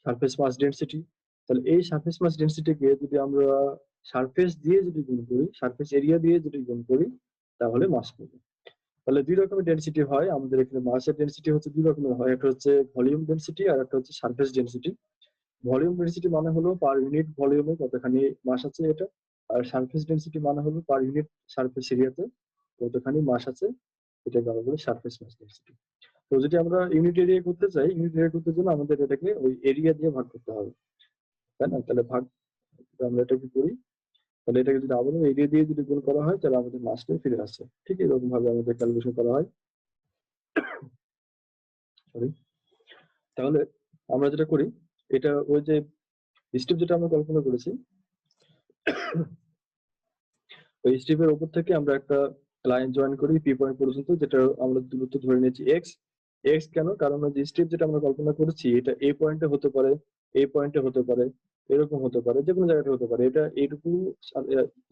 সারফেস মাস ডেনসিটি। তাহলে এই সারফেস মাস ডেনসিটিকে যদি আমরা সারফেস দিয়ে যদি গুণ করি, সারফেস এরিয়া দিয়ে যদি গুণ করি, তাহলে মাস পাবো। তাহলে দুই রকমের ডেনসিটি হয় আমাদের এখানে। মাসের ডেনসিটি হচ্ছে দুই রকমের হয়, একটা হচ্ছে ভলিউম ডেনসিটি আর একটা হচ্ছে সারফেস ডেনসিটি। ভলিউম ডেনসিটি মানে হলো পার ইউনিট ভলিউমে কতখানি মাস আছে এটা, আর সারফেস ডেনসিটি মানে হলো পার ইউনিট সারফেস এরিয়াতে কতখানি মাস আছে, এটাকে আমরা বলি সারফেস মাস ডেনসিটি। তো যদি আমরা ইউনিট এরিয়া করতে চাই, ইউনিট এরিয়া করতে জন্য আমাদের এটাকে ওই এরিয়া দিয়ে ভাগ করতে হবে, তাই না? তাহলে ভাগ, আমরা এটাকে করি, তাহলে এটাকে যদি আবারও এরিয়া দিয়ে যদি গুণ করা হয় তাহলে আমাদের মাসটাই ফিরে আসছে। ঠিক এরকম ভাবে আমাদের ক্যালকুলেশন করা হয়। সরি। তাহলে আমরা যেটা করি, এটা ওই যে স্টেপ যেটা আমরা কল্পনা করেছি, ওই স্টেপের উপর থেকে আমরা একটা লাইন জয়েন করি পি পয়েন্ট পর্যন্ত, যেটা আমরা দূরত্ব ধরে নিয়েছি এক্স। এক্স কেন? কারণ যে স্টেপ যেটা আমরা কল্পনা করেছি এটা এ পয়েন্টে হতে পারে, এ পয়েন্টে হতে পারে, এরকম হতে পারে, যে কোনো জায়গাতে হতে পারে। এটা এইটুকু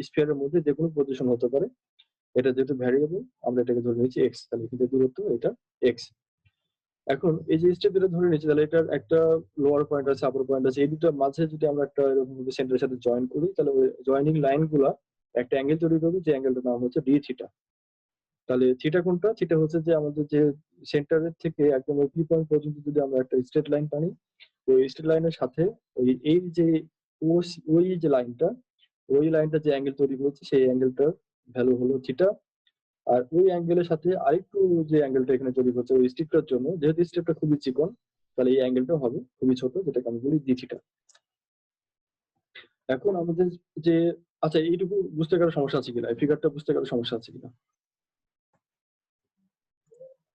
স্ফিয়ারের মধ্যে যে কোনো পজিশন হতে পারে। এটা যেহেতু ভ্যারিয়েবল, আমরা এটাকে ধরে নিয়েছি এক্স, তাহলে কিন্তু দূরত্ব এটা এক্স। এখন এই যে স্টেপ যেটা ধরে নিয়েছি, তাহলে এটার একটা লোয়ার পয়েন্ট আছে, আপার পয়েন্ট আছে, এই দুটোর মাঝে যদি আমরা একটা এরকম সেন্টারের সাথে জয়েন করি, তাহলে ওই জয়েনিং লাইন গুলা একটা অ্যাঙ্গেল তৈরি করবে, যে অ্যাঙ্গেলটার নাম হচ্ছে ডি থিটা। তাহলে থিটা কোনটা? থিটা হচ্ছে যে আমাদের যে সেন্টারের থেকে একদম ওই পি পয়েন্ট পর্যন্ত যদি আমরা একটা স্ট্রেট লাইন টানি, ওই স্ট্রেট লাইনের সাথে ওই এই যে ওই যে লাইনটা, ওই লাইনটা যে অ্যাঙ্গেল তৈরি করেছে সেই অ্যাঙ্গেলটার ভ্যালু হলো থিটা। আর ওই অ্যাঙ্গেলের সাথে আরেকটু যে অ্যাঙ্গেলটা এখানে তৈরি করছে ওই স্টেপটার জন্য, যেহেতু স্টেপটা খুবই চিকন, তাহলে এই অ্যাঙ্গেলটা হবে খুবই ছোট, যেটাকে আমি বলি ডি থিটা। এখন আমাদের যে, আচ্ছা এইটুকু বুঝতে কারো সমস্যা আছে কিনা, এই ফিগারটা বুঝতে কারো সমস্যা আছে কিনা?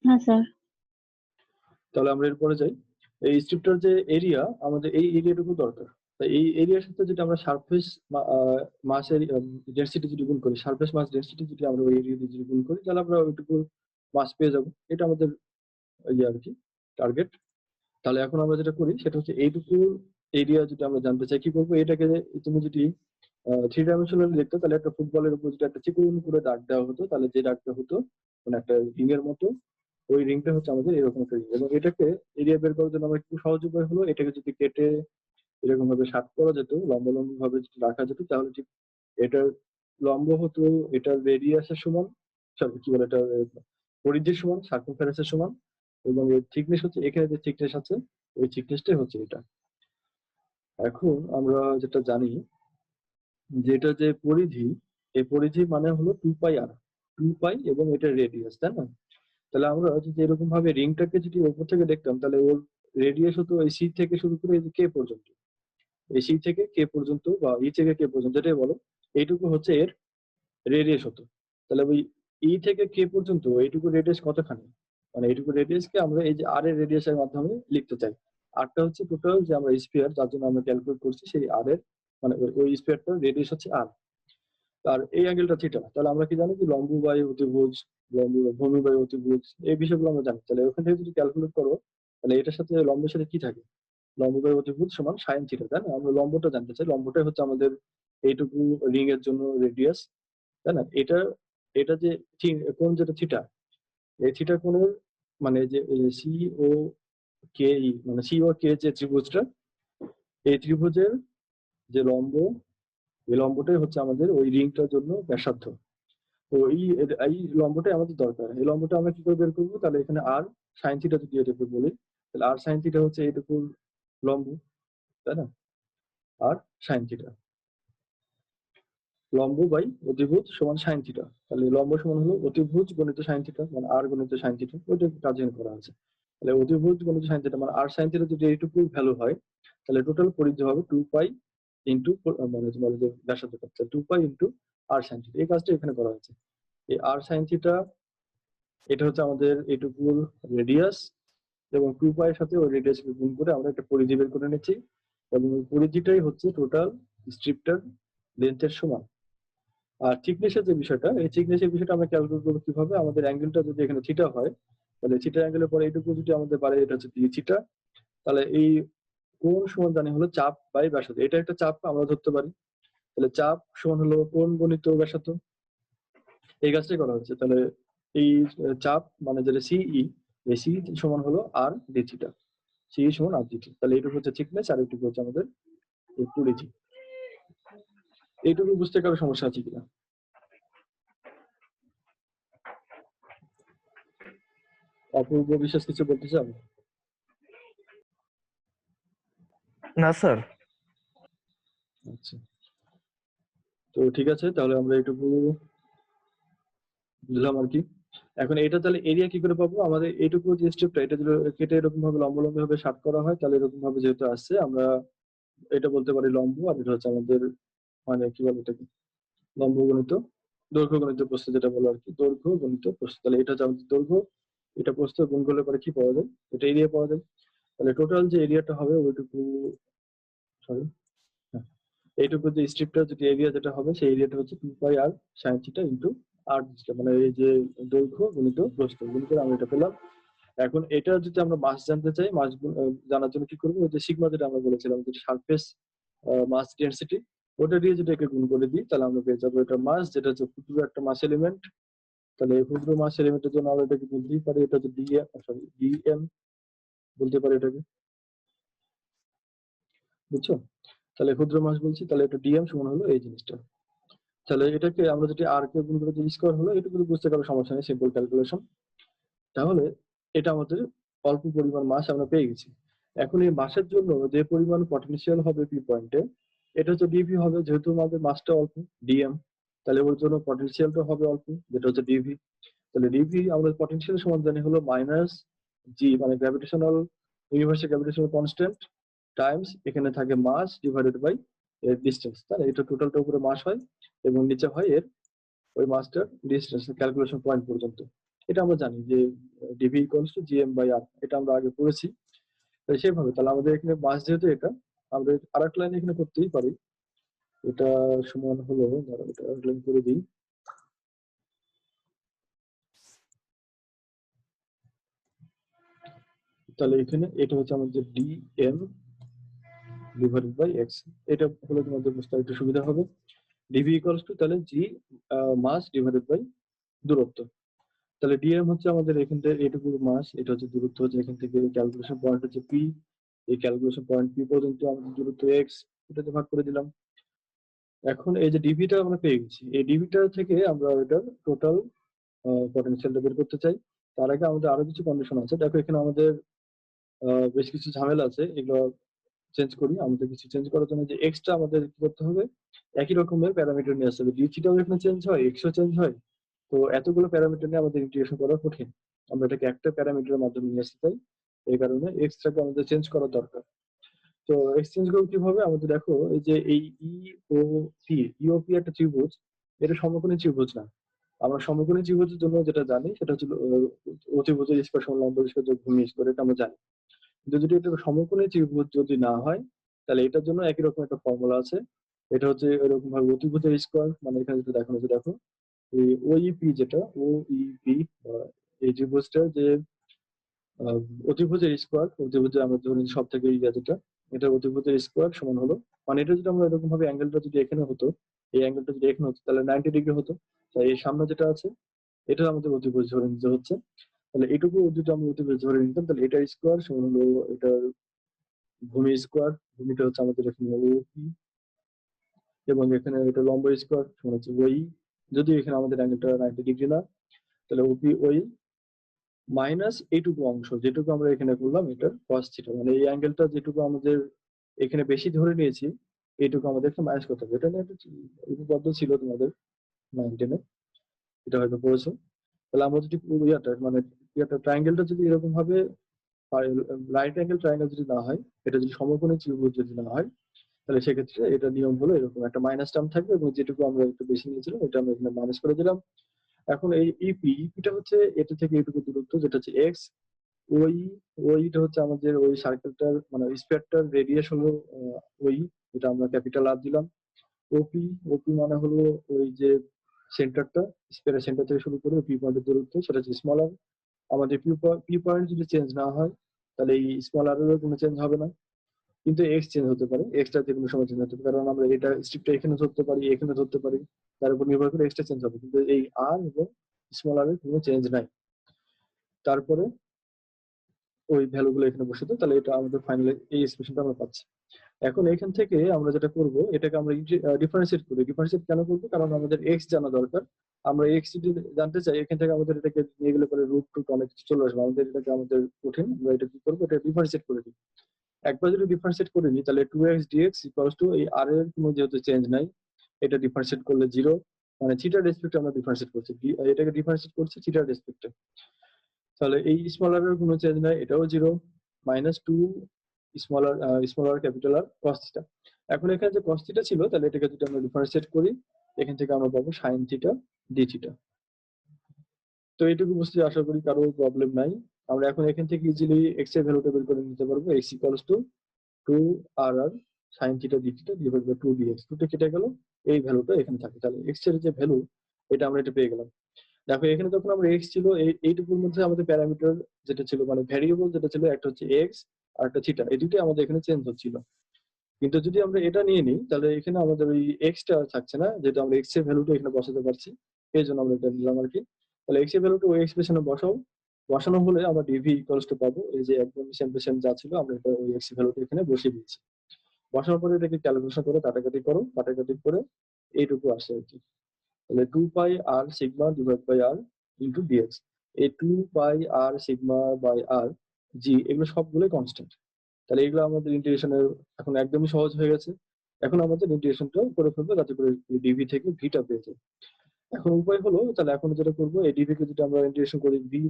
হ্যাঁ স্যার। তাহলে আমরা এরপরে যাই। এই স্ট্রিপটার যে এরিয়া, আমাদের এই এরিয়াটুকু দরকার। তাই এই এরিয়ার সাথে যদি আমরা সারফেস মাসের ডেনসিটি যদি গুণ করি, সারফেস মাস ডেনসিটি যদি আমরা ওই এরিয়া দিয়ে যদি গুণ করি, তাহলে আমরা ওইটুকু মাস পেয়ে যাবো। এটা আমাদের ইয়ে আর কি টার্গেট। তাহলে এখন আমরা যেটা করি সেটা হচ্ছে এইটুকু এরিয়া যদি আমরা জানতে চাই, কি করবো? এটাকে তুমি যদি 3 ডাইমেনশনাল দেখতে, তাহলে একটা ফুটবলের উপর যদি একটা চিকন করে দাগ দেওয়া হতো, তাহলে যে দাগটা হতো মানে একটা রিং এর মতো, ওই রিংটা হচ্ছে আমাদের এরকম একটা রিং। এবং এটাকে এরিয়া বের করার জন্য আমার একটু সহজ উপায় হলো, এটাকে যদি কেটে এরকম ভাবে শার্প করা যেত, লম্বা লম্বা ভাবে যদি রাখা যেত, তাহলে ঠিক এটার লম্ব হতো এটার রেডিয়াসের সমান, সরি কি বলে, এটা পরিধির সমান, সার্কামফারেন্সের সমান, এবং এর থিকনেস হচ্ছে, এখানে যে থিকনেস আছে ওই থিকনেসটাই হচ্ছে এটা। এখন আমরা যেটা জানি যে এটা যে পরিধি, এই পরিধি মানে হলো 2 পাই আর, 2 পাই এবং এটা রেডিয়াস, তাই না? তাহলে আমরা যদি এরকম ভাবে রিংটাকে যদি উপর থেকে দেখতাম, তাহলে ওর রেডিয়াস হতো এই সি থেকে শুরু করে এই যে কে পর্যন্ত, এই সি থেকে কে পর্যন্ত বা ই থেকে কে পর্যন্ত, এটাই বলো, এইটুকু হচ্ছে এর রেডিয়াস হতো। তাহলে ওই ই থেকে কে পর্যন্ত এইটুকু রেডিয়াস কতখানি, মানে এইটুকু রেডিয়াসকে আমরা এই যে আর এর রেডিয়াসের মাধ্যমে লিখতে চাই। আরটা হচ্ছে টোটাল যে আমরা স্ফিয়ার যার জন্য আমরা ক্যালকুলেট করছি, সেই আর এর মানে ওই স্ফিয়ারটার রেডিয়াস হচ্ছে আর। আর এই অ্যাঙ্গেলটা থিটা। তাহলে আমরা কি জানি যে লম্ব বাই অতিভুজ, ভূমি বাই অতিভুজ, এই বিষয়গুলো আমরা জানি। তাহলে ওখান থেকে যদি ক্যালকুলেট করো, তাহলে এটার সাথে লম্বের সাথে কি থাকে? লম্ব বাই অতিভুজ সমান সাইন থিটা, তাই না? আমরা লম্বটা জানতে চাই, লম্বটাই হচ্ছে আমাদের এইটুকু রিং এর জন্য রেডিয়াস, তাই না? এটা এটা যে কোণ যেটা থিটা, এই থিটা কোণের মানে যে সি ও কে ই, মানে সি ও কে যে ত্রিভুজটা, এই ত্রিভুজের যে লম্ব, এই লম্বটাই হচ্ছে আমাদের ওই রিংটার জন্য ব্যাসার্ধ। তো এই লম্বটাই আমাদের দরকার। এই লম্বটা আমরা কি করে বের করবো? তাহলে এখানে আর সাইন থিটা যদি এটাকে বলি, তাহলে আর সাইন থিটা হচ্ছে এইটুকুর লম্ব, তাই না? আর সাইন থিটা, লম্ব বাই অতিভুজ সমান সাইন থিটা। তাহলে লম্ব সমান হলো অতিভুজ গণিত সাইন থিটা, মানে আর গণিত সাইন থিটা, ওইটা কাজ করা আছে। তাহলে অতিভুজ গণিত সাইন থিটা মানে আর সাইন থিটা যদি এইটুকু ভ্যালু হয়, তাহলে টোটাল পরিধি হবে 2 পাই ইন্টু মানে তোমার যে ব্যাসার্ধটা, 2 পাই ইন্টু আর সাইন থিটা। এই কাজটা এখানে করা হয়েছে। এই আর সাইন থিটা এটা হচ্ছে আমাদের এইটুকুর রেডিয়াস, এবং 2 পাই এর সাথে ওই রেডিয়াস গুণ করে আমরা একটা পরিধি বের করে নিচ্ছি, এবং ওই পরিধিটাই হচ্ছে টোটাল স্ট্রিপটার লেন্থের সমান। আর থিকনেসের যে বিষয়টা, এই থিকনেসের বিষয়টা আমরা ক্যালকুলেট করবো কিভাবে? আমাদের অ্যাঙ্গেলটা যদি এখানে থিটা হয়, তাহলে থিটা অ্যাঙ্গেলের পরে এইটুকু যদি আমাদের বাড়ে, এটা হচ্ছে ডি থিটা। তাহলে এই কোণ সমান জানি হলো চাপ বাই ব্যাসার্ধ, এটা একটা চাপ আমরা ধরতে পারি। তাহলে চাপ সমান হলো কোণ গণিত ব্যাসার্ধ, এই কাজটাই করা হচ্ছে। তাহলে এই চাপ মানে যেটা সিই, এই সি সমান হলো আর ডি থিটা, সি সমান আর ডি থিটা। তাহলে এইটুকু হচ্ছে থিকনেস আর এইটুকু হচ্ছে আমাদের এই পরিধি। এইটুকু বুঝতে কারো সমস্যা আছে কিনা? অপূর্ব বিশ্বাস কিছু বলতে চান? না স্যার। আচ্ছা, তো ঠিক আছে, তাহলে আমরা এটুকু বুঝলাম আর কি। এখন এটা তাহলে এরিয়া কি করে পাবো? আমাদের এইটুকু যে স্টেপটা, এটা যদি কেটে এরকম ভাবে লম্ব লম্ব ভাবে শার্ট করা হয়, তাহলে এরকম ভাবে যেহেতু আসছে, আমরা এটা বলতে পারি লম্ব, আর এটা হচ্ছে আমাদের মানে কি বলে এটাকে, লম্ব গণিত দৈর্ঘ্য গণিত প্রস্থ যেটা বলো আর কি, দৈর্ঘ্য গণিত প্রস্থ। তাহলে এটা হচ্ছে আমাদের দৈর্ঘ্য, এটা প্রস্থ গুণ করলে পরে কি পাওয়া যায়? এটা এরিয়া পাওয়া যায়। তাহলে টোটাল যে এরিয়াটা হবে ওইটুকু, সরি, এইটুকু যে স্ট্রিপটা যদি এরিয়া যেটা হবে, সেই এরিয়াটা হচ্ছে 2 পাই r sin theta into r, মানে এই যে দৈর্ঘ্য গুণিত প্রস্থ গুণ করে আমরা এটা পেলাম। এখন এটা যদি আমরা মাস জানতে চাই, মাস জানার জন্য কি করবো? ওই যে সিগমা যেটা আমরা বলেছিলাম, যে সারফেস মাস ডেনসিটি, ওটা দিয়ে যদি একে গুণ করে দিই, তাহলে আমরা পেয়ে যাবো এটা মাস, যেটা হচ্ছে ক্ষুদ্র একটা মাস এলিমেন্ট। তাহলে এই ক্ষুদ্র মাস এলিমেন্টের জন্য আমরা এটাকে বলতেই পারি, এটা হচ্ছে ডিএম বলতে পারি এটাকে, বুঝছো? তাহলে ক্ষুদ্র মাস বলছি, তাহলে এটা ডিএম সমান হলো এই জিনিসটা। তাহলে এটাকে আমরা যদি আর কে গুণ করে যে স্কোয়ার হলো, এটুকু বুঝতে কারো সমস্যা নেই, সিম্পল ক্যালকুলেশন। তাহলে এটা আমাদের অল্প পরিমাণ মাস আমরা পেয়ে গেছি। এখন এই মাসের জন্য যে পরিমাণ পটেনশিয়াল হবে পি পয়েন্টে, এটা হচ্ছে ডিভি হবে, যেহেতু আমাদের মাসটা অল্প, ডিএম, তাহলে ওর জন্য পটেনশিয়ালটা হবে অল্প, যেটা হচ্ছে ডিভি। তাহলে ডিভি আমরা পটেনশিয়াল সমান জানি হলো মাইনাস জি, মানে gravitational, universal gravitational constant Times এখানে থাকে মাস ডিভাইডেড বাই এর ডিস্টেন্স। তাহলে এটা টোটালটা উপরে মাস হয়, এবং নিচে হয় এর ওই মাসটার ডিস্টেন্স ক্যালকুলেশন পয়েন্ট পর্যন্ত। এটা আমরা জানি যে DV equals to GM by R, এটা আমরা আগে পড়েছি। তাই সেভাবে তাহলে আমাদের এখানে মাস যেহেতু এটা, আমরা আরেক লাইন এখানে করতেই পারি। এটা সমান হলো, ধরো এটা আরেক লাইন করে দিই। তাহলে এখানে এটা হচ্ছে আমাদের ডিএম ডিভাইডেড বাই এক্স, এটা হলে তোমাদের বুঝতে একটু সুবিধা হবে। ডিভি ইকুয়ালস টু তাহলে জি মাস ডিভাইডেড বাই দূরত্ব। তাহলে ডিএম হচ্ছে আমাদের এখান থেকে এটুকু মাস, এটা হচ্ছে দূরত্ব, হচ্ছে এখান থেকে ক্যালকুলেশন পয়েন্ট হচ্ছে পি, এই ক্যালকুলেশন পয়েন্ট পি পর্যন্ত আমাদের দূরত্ব এক্স, এটাতে ভাগ করে দিলাম। এখন এই যে ডিভিটা আমরা পেয়ে গেছি, এই ডিভিটা থেকে আমরা এটার টোটাল পটেনশিয়ালটা বের করতে চাই। তার আগে আমাদের আরো কিছু কন্ডিশন আছে। দেখো এখানে আমাদের বেশ কিছু ঝামেলা আছে, এগুলো চেঞ্জ করি। আমাদের কিছু চেঞ্জ করার জন্য যে এক্সট্রা আমাদের কি করতে হবে, একই রকমের প্যারামিটার নিয়ে আসতে হবে। ডিথিটাও এখানে চেঞ্জ হয়, এক্সও চেঞ্জ হয়। তো এতগুলো প্যারামিটার নিয়ে আমাদের ইন্টিগ্রেশন করা কঠিন, আমরা এটাকে একটা প্যারামিটারের মাধ্যমে নিয়ে আসতে চাই। এই কারণে এক্সট্রাকে আমাদের চেঞ্জ করা দরকার। তো এক্সচেঞ্জ করবো কিভাবে? আমাদের দেখো এই যে এই ইওপি একটা ত্রিভুজ, এটা সমকোণী ত্রিভুজ না। আমরা সমকোণী ত্রিভুজের জন্য যেটা জানি সেটা হচ্ছে অতিভুজের স্কয়ার সমান লম্ব স্কয়ার যোগ ভূমি স্কয়ার, এটা আমরা জানি। কিন্তু যদি এটা সমকোণী ত্রিভুজ যদি না হয়, তাহলে এটার জন্য একই রকম একটা ফর্মুলা আছে। এটা হচ্ছে এরকম ভাবে অতিভুজের স্কয়ার, মানে এখানে যেটা দেখানো হচ্ছে দেখো, এই ওইপি যেটা ওইপি, এই ত্রিভুজটার যে আহ, অতিভুজের স্কোয়ার, অতিভুজের আমরা ধরি সব থেকে ইয়া যেটা, এটা অতিভুজের স্কোয়ার সমান হলো, মানে এটা যদি আমরা এরকম ভাবে অ্যাঙ্গেলটা যদি এখানে হতো, এই অ্যাঙ্গেলটা যদি এখানে হতো, তাহলে 90 ডিগ্রি হতো। তাই এই সামনে যেটা আছে এটা আমাদের অতিভুজ ধরে নিতে হচ্ছে। তাহলে এটুকু যদি আমরা অতিভুজ ধরে নিতাম, তাহলে এটা স্কোয়ার সমান হলো এটার ভূমি স্কোয়ার, ভূমিটা হচ্ছে আমাদের এখানে ওপি, এবং এখানে এটা লম্ব স্কোয়ার সমান হচ্ছে ওই, যদি এখানে আমাদের অ্যাঙ্গেলটা 90 ডিগ্রি না, তাহলে ওপি ওই মাইনাস এইটুকু অংশ যেটুকু আমরা এখানে করলাম এটার cos থিটা, মানে এই অ্যাঙ্গেলটা যেটুকু আমাদের এখানে বেশি ধরে নিয়েছি, এইটুকু আমাদেরকে মাইনাস করতে হবে। এটা নিয়ে একটা উপপাদ্য ছিল তোমাদের 9-10-এ, এটা হয়তো পড়েছো। তাহলে আমরা যদি পুরো মানে ট্রায়াঙ্গেলটা যদি এরকম ভাবে রাইট অ্যাঙ্গেল ট্রায়াঙ্গেল যদি না হয়, এটা যদি সমকোণী ত্রিভুজ যদি না হয়, তাহলে সেক্ষেত্রে এটা নিয়ম হলো এরকম একটা মাইনাস টার্ম থাকবে, এবং যেটুকু আমরা একটু বেশি নিয়েছিলাম এটা আমরা এখানে মাইনাস করে দিলাম। এখন এই ইপিটা হচ্ছে এটা থেকে এটুকু দূরত্ব, যেটা হচ্ছে এক্স। ওই ওইটা হচ্ছে আমাদের ওই সার্কেলটার মানে স্পেয়ারটার রেডিয়াস হলো ওই, এটা আমরা ক্যাপিটাল আর দিলাম। ওপি ওপি মানে হলো ওই যে সেন্টারটা, স্পেয়ারের সেন্টার থেকে শুরু করে পি পয়েন্টের দূরত্ব, সেটা হচ্ছে স্মল আর। আমাদের পি পয়েন্ট যদি চেঞ্জ না হয়, তাহলে এই স্মল আর এরও কোনো চেঞ্জ হবে না, কিন্তু এক্স চেঞ্জ হতে পারে, এক্সটা যে কোনো সময় চেঞ্জ হতে পারে, কারণ আমরা এটা স্ট্রিপটা এখানে ধরতে পারি, এখানে ধরতে পারি, তার উপর নির্ভর করে এক্সটা চেঞ্জ হবে, কিন্তু এই আর এবং স্মল আর এর কোনো চেঞ্জ নাই। তারপরে ওই ভ্যালু গুলো এখানে বসে দেয়, তাহলে এটা আমাদের ফাইনালি এই এক্সপ্রেশনটা আমরা পাচ্ছি। এখন এখান থেকে আমরা যেটা করব, এটাকে আমরা ডিফারেন্সিয়েট করি। ডিফারেন্সিয়েট কেন করবো? কারণ আমাদের এক্স জানা দরকার। আমরা এক্স যদি জানতে চাই, এখান থেকে আমাদের এটাকে নিয়ে গেলে পরে রুট টুট অনেক কিছু চলে আসবে, আমাদের এটাকে আমাদের কঠিন। আমরা এটা কি করবো, এটা ডিফারেন্সিয়েট করে দিই। একবার যদি ডিফারেন্সিয়েট করে নিই, তাহলে 2x dx ইকুয়ালস টু এই আর এর কোনো যেহেতু চেঞ্জ নাই, এটা ডিফারেন্সিয়েট করলে 0, মানে থিটার রেসপেক্টে আমরা ডিফারেন্সিয়েট করছি, এটাকে ডিফারেন্সিয়েট করছি থিটার রেসপেক্টে। তাহলে এই স্মল আর এর কোনো চেঞ্জ নাই, এটাও 0, মাইনাস 2 স্মল আর ক্যাপিটাল আর cos থিটা। এখন এখানে যে cos থিটা ছিল, তাহলে এটাকে যদি আমরা ডিফারেন্সিয়েট করি, এখান থেকে আমরা পাবো sin থিটা d থিটা। তো এইটুকু বুঝতে আশা করি কারো প্রবলেম নাই। আমরা এখন এখান থেকে ইজিলি x এর ভ্যালুটা বের করে নিতে পারবো। x equals to 2r sin theta d theta divide by 2 dx। 2টা কেটে গেল, এই ভ্যালুটা এখানে থাকে। তাহলে x এর যে ভ্যালু, এটা আমরা এটা পেয়ে গেলাম। দেখো এখানে যখন আমরা x ছিল, এইটুকুর মধ্যে আমাদের প্যারামিটার যেটা ছিল, মানে ভ্যারিয়েবল যেটা ছিল, একটা হচ্ছে x আর একটা থিটা, এই দুটোই আমাদের এখানে চেঞ্জ হচ্ছিল। কিন্তু যদি আমরা এটা নিয়ে নিই, তাহলে এখানে আমাদের ওই x টা আর থাকছে না, যেটা আমরা x এর ভ্যালুটা এখানে বসাতে পারছি, এই জন্য আমরা এটা নিলাম আর কি। তাহলে x এর ভ্যালুটা ওই এক্সপ্রেশনে বসাও, বসানো হলে আমরা dv ইকুয়ালস টু পাবো, এই যে একদম সেম টু সেম যা ছিল, আমরা এটা ওই x এর ভ্যালুটা এখানে বসিয়ে দিয়েছি। বসানোর পরে এটাকে ক্যালকুলেশন করে কাটাকাটি করো, কাটাকাটি করে এইটুকু আসে আর কি। তাহলে 2 pi R sigma divide by R into DX. এই 2 পাই আর সিগমা বাই আর জি, এগুলো সবগুলোই কনস্ট্যান্ট। তাহলে এগুলো আমাদের ইন্টিগ্রেশনের এখন একদমই সহজ হয়ে গেছে। এখন আমাদের ইন্টিগ্রেশনটা করে ফেলবো, যাতে করে ডিভি থেকে ভিটা পেয়ে যাই। এখন উপায় হলো, তাহলে এখন যেটা করবো, এই ডিভি কে যদি আমরা ইন্টিগ্রেশন করি, ভি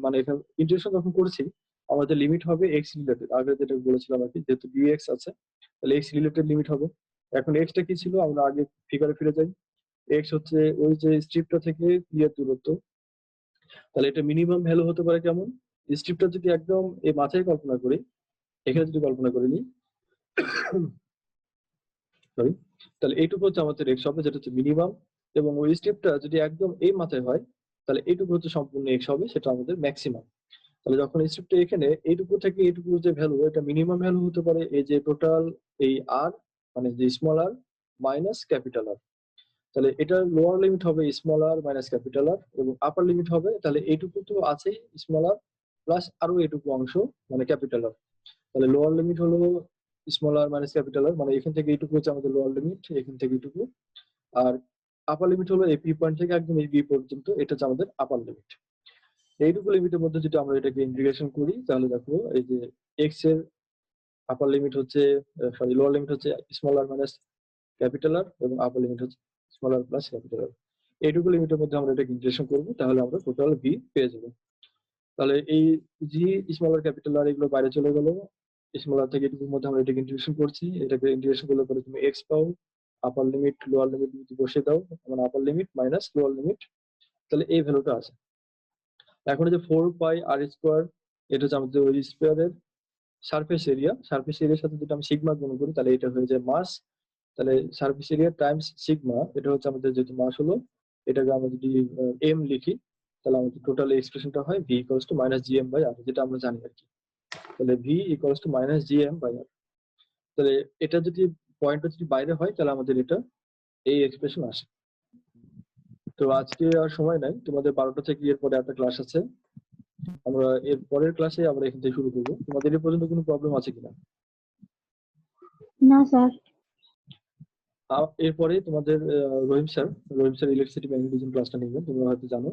মানে এখানে ইন্টিগ্রেশন যখন করছি, আমাদের লিমিট হবে এক্স রিলেটেড। আগে যেটা বলেছিলাম আর কি, যেহেতু ডিএক্স আছে, তাহলে এক্স রিলেটেড লিমিট হবে। এখন এক্সটা কি ছিল, আমরা আগে ফিগারে ফিরে যাই। এক্স হচ্ছে ওই যে স্ট্রিপটা থেকে পি এর দূরত্ব। তাহলে এটা মিনিমাম ভ্যালু হতে পারে কেমন? স্ট্রিপটা যদি একদম এই মাথায় কল্পনা করি, এখানে যদি কল্পনা করে নিই, সরি, তাহলে এইটুকু হচ্ছে আমাদের এক্স হবে, যেটা হচ্ছে মিনিমাম। এবং ওই স্ট্রিপটা যদি একদম এই মাথায় হয়, তাহলে এইটুকু হচ্ছে সম্পূর্ণ এক্স হবে, সেটা আমাদের ম্যাক্সিমাম। তাহলে যখন স্ট্রিপটা এখানে এইটুকু থেকে এইটুকু যে ভ্যালু, এটা মিনিমাম ভ্যালু হতে পারে এই যে টোটাল এই আর, মানে যে স্মল আর মাইনাস ক্যাপিটাল আর। তাহলে এটার লোয়ার লিমিট হবে স্মল আর মাইনাস ক্যাপিটাল আর, এবং আপার লিমিট হবে, তাহলে এইটুকু তো আছেই স্মল আর প্লাস আরো এইটুকু অংশ মানে ক্যাপিটাল আর। তাহলে লোয়ার লিমিট হলো স্মল আর মাইনাস ক্যাপিটাল আর, মানে এখান থেকে এইটুকু হচ্ছে আমাদের লোয়ার লিমিট, এখান থেকে এইটুকু। আর আপার লিমিট হলো এই পি পয়েন্ট থেকে একদম এই বি পর্যন্ত, এটা হচ্ছে আমাদের আপার লিমিট। এইটুকু লিমিটের মধ্যে যদি আমরা এটাকে ইন্টিগ্রেশন করি, তাহলে দেখো এই যে এক্স এর আপার লিমিট হচ্ছে, সরি, লোয়ার লিমিট হচ্ছে স্মল আর মাইনাস ক্যাপিটাল আর, এবং আপার লিমিট হচ্ছে স্মল আর প্লাস ক্যাপিটাল আর। এইটুকু লিমিটের মধ্যে আমরা এটাকে ইন্টিগ্রেশন করবো, তাহলে আমরা টোটাল ভি পেয়ে যাবো। তাহলে এই জি স্মল আর ক্যাপিটাল আর এগুলো বাইরে চলে গেল, স্মল আর থেকে এটুকুর মধ্যে আমরা এটাকে ইন্টিগ্রেশন করছি। এটাকে ইন্টিগ্রেশন করলে পরে তুমি এক্স পাও, আপার লিমিট লোয়ার লিমিট যদি বসে দাও, মানে আপার লিমিট মাইনাস লোয়ার লিমিট, তাহলে এই ভ্যালুটা আছে। এখন যে 4 পাই আর স্কোয়ার, এটা হচ্ছে আমাদের ওই স্কোয়ারের সারফেস এরিয়া। সারফেস এরিয়ার সাথে যদি আমি সিগমা গুণ করি, তাহলে এটা হয়ে যায় মাস। তাহলে সারফেস এরিয়া টাইমস সিগমা, এটা হচ্ছে আমাদের যেহেতু মাস হলো, এটাকে আমরা যদি এম লিখি, তাহলে আমাদের টোটাল এক্সপ্রেশনটা হয় V equals to minus G M by R, যেটা আমরা জানি আর কি। তাহলে V equals to minus G M by R. তাহলে এটা যদি পয়েন্টটা যদি বাইরে হয়, তাহলে আমাদের এটা এই এক্সপ্রেশন আসে। তো আজকে আর সময় নাই, তোমাদের 12টা থেকে এরপরে একটা ক্লাস আছে। আমরা এর পরের ক্লাসে আমরা এখান থেকে শুরু করবো। তোমাদের এর পর্যন্ত কোনো প্রবলেম আছে কিনা? না স্যার। এরপরে তোমাদের রহিম স্যার ইলেকট্রিসিটি ম্যাগনেটিজম ক্লাসটা নেবেন, তোমরা হয়তো জানো।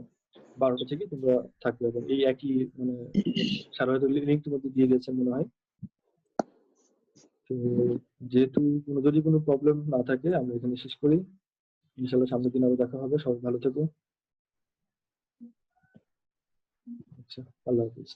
12টা থেকে তোমরা থাকবে, এবং এই একই মানে স্যার হয়তো লিঙ্ক তোমাদের দিয়ে দিয়েছেন মনে হয়। তো যেহেতু যদি কোনো প্রবলেম না থাকে, আমরা এখানে শেষ করি। ইনশাল্লাহ সামনের দিন আবার দেখা হবে। সবাই ভালো থেকো। আচ্ছা, আল্লাহ হাফিজ।